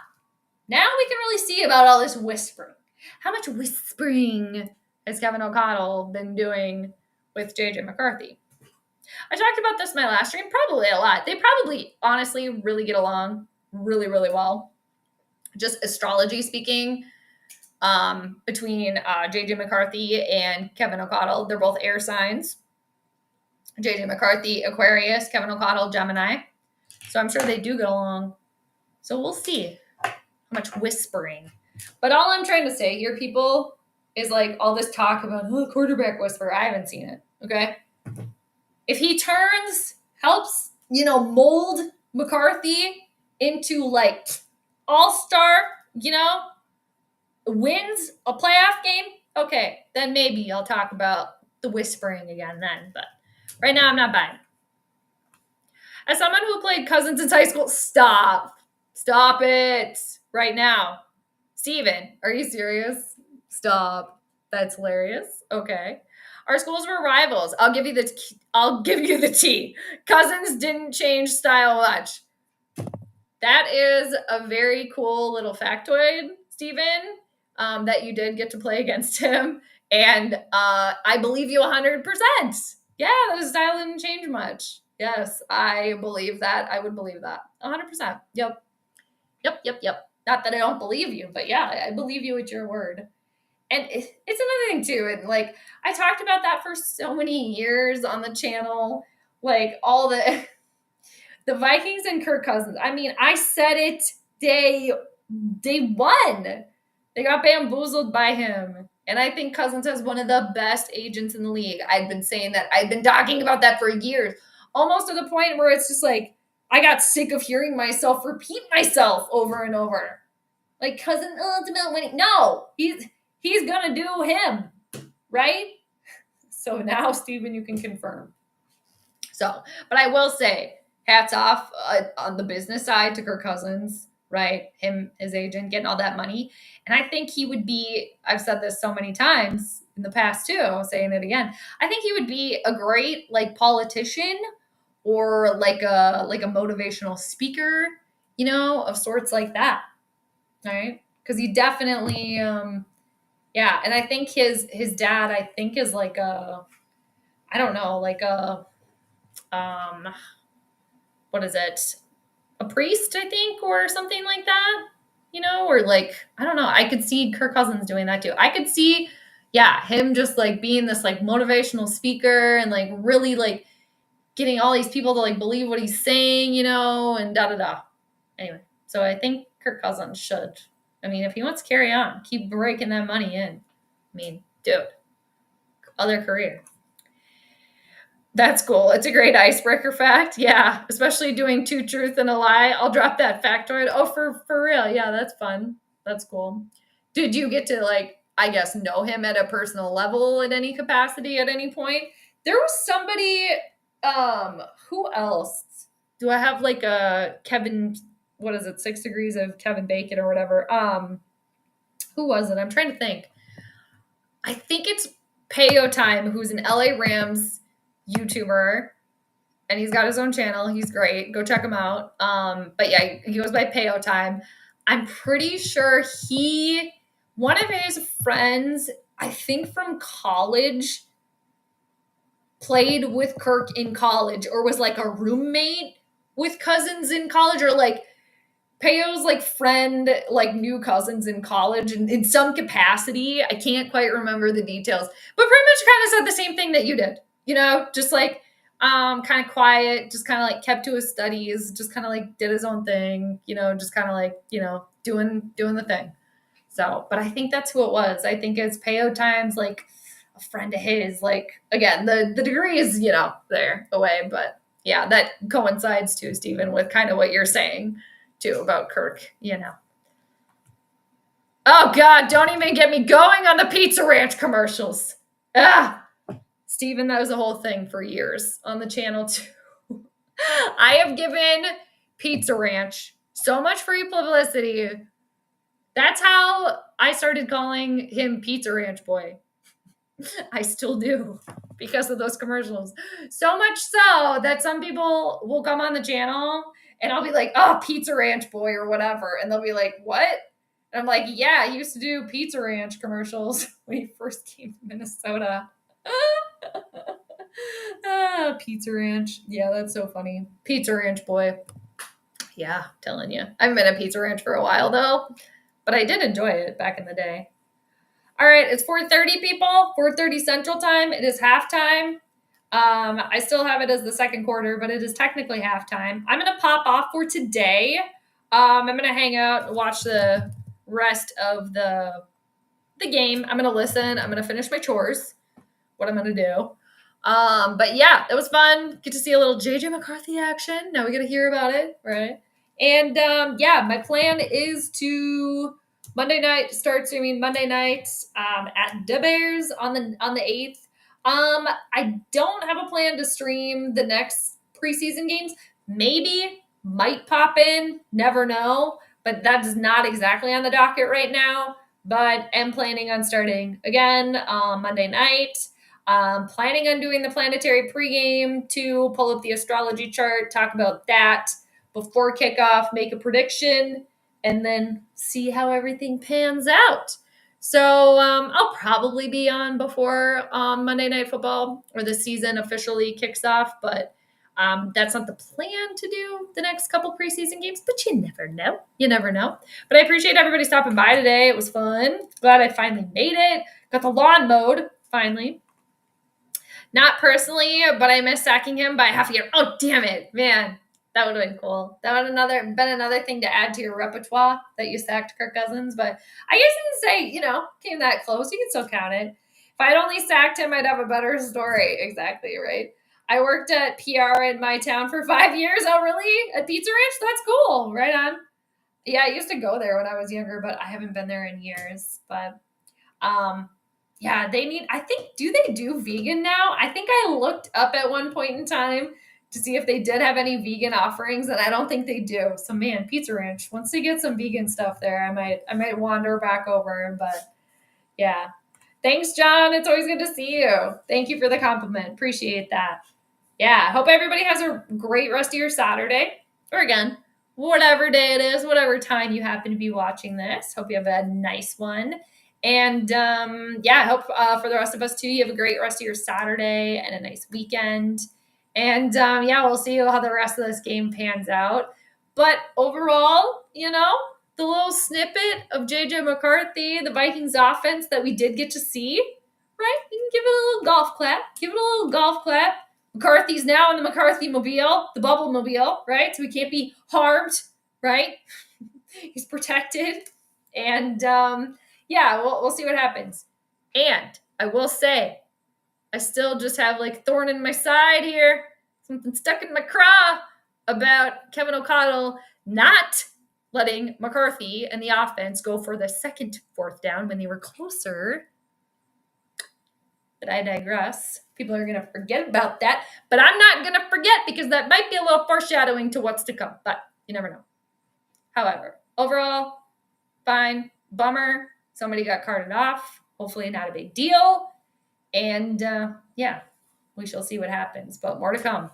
we can really see about all this whispering. How much whispering has Kevin O'Connell been doing with JJ McCarthy? I talked about this in my last stream, probably a lot. They probably, honestly, really get along really, really well. Just astrology speaking, between JJ McCarthy and Kevin O'Connell. They're both air signs. JJ McCarthy, Aquarius, Kevin O'Connell, Gemini. So I'm sure they do get along. So we'll see how much whispering. But all I'm trying to say here, people, is like all this talk about quarterback whisperer. I haven't seen it. Okay? If he helps, mold McCarthy into like all-star, wins a playoff game, okay, then maybe I'll talk about the whispering again then. But right now I'm not buying it. As someone who played Cousins in high school, stop it right now. Steven, are you serious? Stop. That's hilarious. Okay. Our schools were rivals. I'll give you the tea. Cousins didn't change style much. That is a very cool little factoid, Stephen, that you did get to play against him. And I believe you 100%. Yeah, the style didn't change much. Yes, I believe that. I would believe that. 100%. Yep. Not that I don't believe you, but yeah, I believe you at your word. And it's another thing too. And like, I talked about that for so many years on the channel. Like all the Vikings and Kirk Cousins. I mean, I said it day one. They got bamboozled by him. And I think Cousins has one of the best agents in the league. I've been saying that. I've been talking about that for years. Almost to the point where it's just like, I got sick of hearing myself repeat myself over and over. Like, Cousins ultimate winning. No, he's going to do him, right? So now, Stephen, you can confirm. So, but I will say, hats off on the business side to Kirk Cousins, right? Him, his agent, getting all that money. And I think he would be, I've said this so many times in the past too, I'm saying it again. I think he would be a great like politician or like a motivational speaker, you know, of sorts like that. Right? Because he definitely yeah, and I think his dad, I think, is like a, I don't know, like a what is it? A priest, I think, or something like that. You know, or like, I don't know. I could see Kirk Cousins doing that too. I could see, yeah, him just like being this like motivational speaker and like really like getting all these people to like believe what he's saying, you know, and da da da. Anyway, so I think Kirk Cousins should. I mean, if he wants to carry on, keep breaking that money in. I mean, dude, other career. That's cool. It's a great icebreaker fact. Yeah, especially doing 2 truths and a lie. I'll drop that factoid. Oh, for real. Yeah, that's fun. That's cool. Did you get to like, I guess, know him at a personal level in any capacity at any point? There was somebody, who else? Do I have like a Kevin, what is it, 6 Degrees of Kevin Bacon or whatever? Who was it? I'm trying to think. I think it's Payo Time, who's an LA Rams YouTuber, and he's got his own channel. He's great. Go check him out. But yeah, he goes by Payo Time. I'm pretty sure one of his friends, I think from college, played with Kirk in college or was like a roommate with Cousins in college, or like Payo's like friend like knew Cousins in college and in some capacity. I can't quite remember the details, but pretty much kind of said the same thing that you did, you know, just like kind of quiet, just kind of like kept to his studies, just kind of like did his own thing, you know, just kind of like, you know, doing the thing. So, but I think that's who it was. I think it's Payo Times, like a friend of his, like, again, the degree is, you know, there away, but yeah, that coincides too, Stephen, with kind of what you're saying too about Kirk, you know. Oh God, don't even get me going on the Pizza Ranch commercials. Ah, Stephen, that was a whole thing for years on the channel too. I have given Pizza Ranch so much free publicity. That's how I started calling him Pizza Ranch Boy. I still do because of those commercials. So much so that some people will come on the channel and I'll be like, oh, Pizza Ranch Boy or whatever. And they'll be like, what? And I'm like, yeah, I used to do Pizza Ranch commercials when he first came to Minnesota. Pizza Ranch. Yeah, that's so funny. Pizza Ranch Boy. Yeah, telling you. I haven't been at Pizza Ranch for a while though, but I did enjoy it back in the day. All right, it's 4:30, people. 4:30 Central Time. It is halftime. I still have it as the second quarter, but it is technically halftime. I'm going to pop off for today. I'm going to hang out and watch the rest of the game. I'm going to listen. I'm going to finish my chores, what I'm going to do. But yeah, it was fun. Get to see a little JJ McCarthy action. Now we get to hear about it, right? And yeah, my plan is to Monday night start streaming Monday nights at the Bears on the 8th. I don't have a plan to stream the next preseason games. Maybe, might pop in, never know, but that is not exactly on the docket right now. but am planning on starting again Monday night. Planning on doing the planetary pregame to pull up the astrology chart, talk about that before kickoff, make a prediction, and then see how everything pans out. So I'll probably be on before Monday Night Football or the season officially kicks off, but that's not the plan to do the next couple preseason games, but you never know. You never know. But I appreciate everybody stopping by today. It was fun. Glad I finally made it. Got the lawn mowed, finally. Not personally, but I miss sacking him by half a year. Oh, damn it, man. That would have been cool. That would have been another thing to add to your repertoire that you sacked Kirk Cousins. But I guess I didn't say, came that close. You can still count it. If I'd only sacked him, I'd have a better story. Exactly, right? I worked at PR in my town for 5 years. Oh, really? At Pizza Ranch? That's cool. Right on. Yeah, I used to go there when I was younger, but I haven't been there in years. But yeah, do they do vegan now? I think I looked up at one point in time to see if they did have any vegan offerings, and I don't think they do. So man, Pizza Ranch, once they get some vegan stuff there, I might wander back over. But yeah. Thanks, John. It's always good to see you. Thank you for the compliment. Appreciate that. Yeah, hope everybody has a great rest of your Saturday. Or again, whatever day it is, whatever time you happen to be watching this. Hope you have a nice one. And I hope for the rest of us too, you have a great rest of your Saturday and a nice weekend. And we'll see how the rest of this game pans out. But overall, the little snippet of JJ McCarthy, the Vikings offense that we did get to see, right? You can give it a little golf clap. Give it a little golf clap. McCarthy's now in the McCarthy mobile, the bubble mobile, right? So he can't be harmed, right? He's protected. And we'll see what happens. And I will say, I still just have like thorn in my side here, something stuck in my craw about Kevin O'Connell not letting McCarthy and the offense go for the second fourth down when they were closer. But I digress. People are going to forget about that. But I'm not going to forget because that might be a little foreshadowing to what's to come. But you never know. However, overall, fine. Bummer. Somebody got carted off. Hopefully not a big deal. And we shall see what happens. But more to come.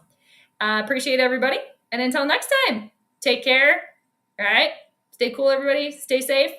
Appreciate everybody. And until next time, take care. All right. Stay cool, everybody. Stay safe.